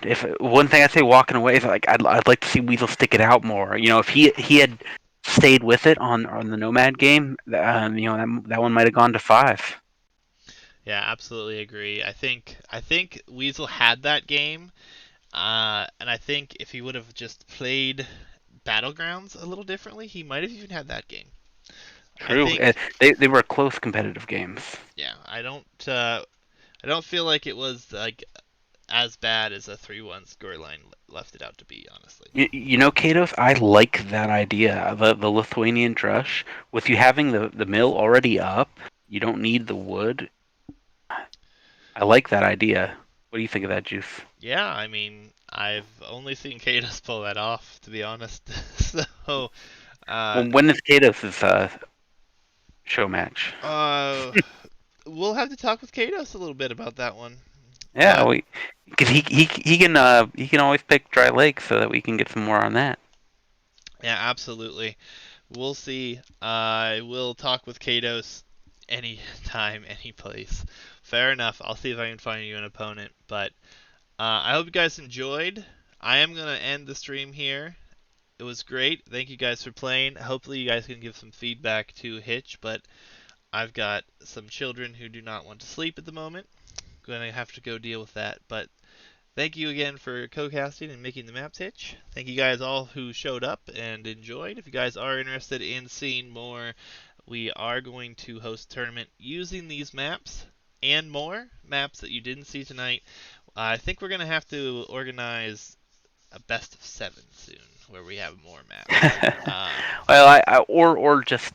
If one thing I'd say walking away is like I'd like to see Weasel stick it out more. You know, if he had stayed with it on the Nomad game, you know that one might have gone to 5. Yeah, absolutely agree. I think Weasel had that game, and I think if he would have just played Battlegrounds a little differently, he might have even had that game. I True, think, they were close competitive games. yeah, I don't feel like it was like as bad as a 3-1 scoreline left it out to be, honestly. You know, Katos, I like that idea. The Lithuanian Drush, with you having the mill already up, you don't need the wood. I like that idea. What do you think of that, Juice? Yeah, I mean, I've only seen Kados pull that off, to be honest. So, uh, Well, when is Katos' show match? uh, we'll have to talk with Kados a little bit about that one. Yeah, But because he can always pick Dry Lake so that we can get some more on that. yeah, absolutely. We'll see. I will talk with Kados any time, any place. Fair enough. I'll see if I can find you an opponent. But I hope you guys enjoyed. I am gonna end the stream here. It was great. Thank you guys for playing. Hopefully, you guys can give some feedback to Hitch, but I've got some children who do not want to sleep at the moment. Gonna have to go deal with that. But thank you again for co-casting and making the maps, Hitch. Thank you guys all who showed up and enjoyed. If you guys are interested in seeing more, we are going to host a tournament using these maps and more maps that you didn't see tonight. I think we're gonna have to organize a best of 7 soon, where we have more maps. Well, or just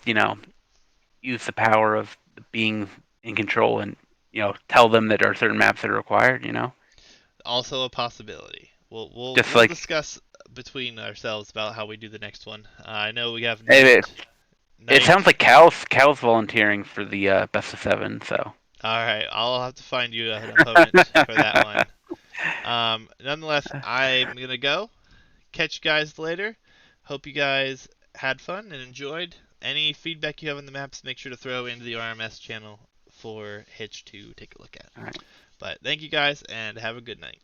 use the power of being in control and tell them that there are certain maps that are required. Also a possibility. Just We'll like discuss between ourselves about how we do the next one. I know we have it, it night. sounds like Cal's volunteering for the best of 7. So All right, I'll have to find you an opponent for that one. Nonetheless, I'm gonna go. Catch you guys later. Hope you guys had fun and enjoyed. Any feedback you have on the maps, make sure to throw into the RMS channel for Hitch to take a look at. all right. But thank you guys and have a good night.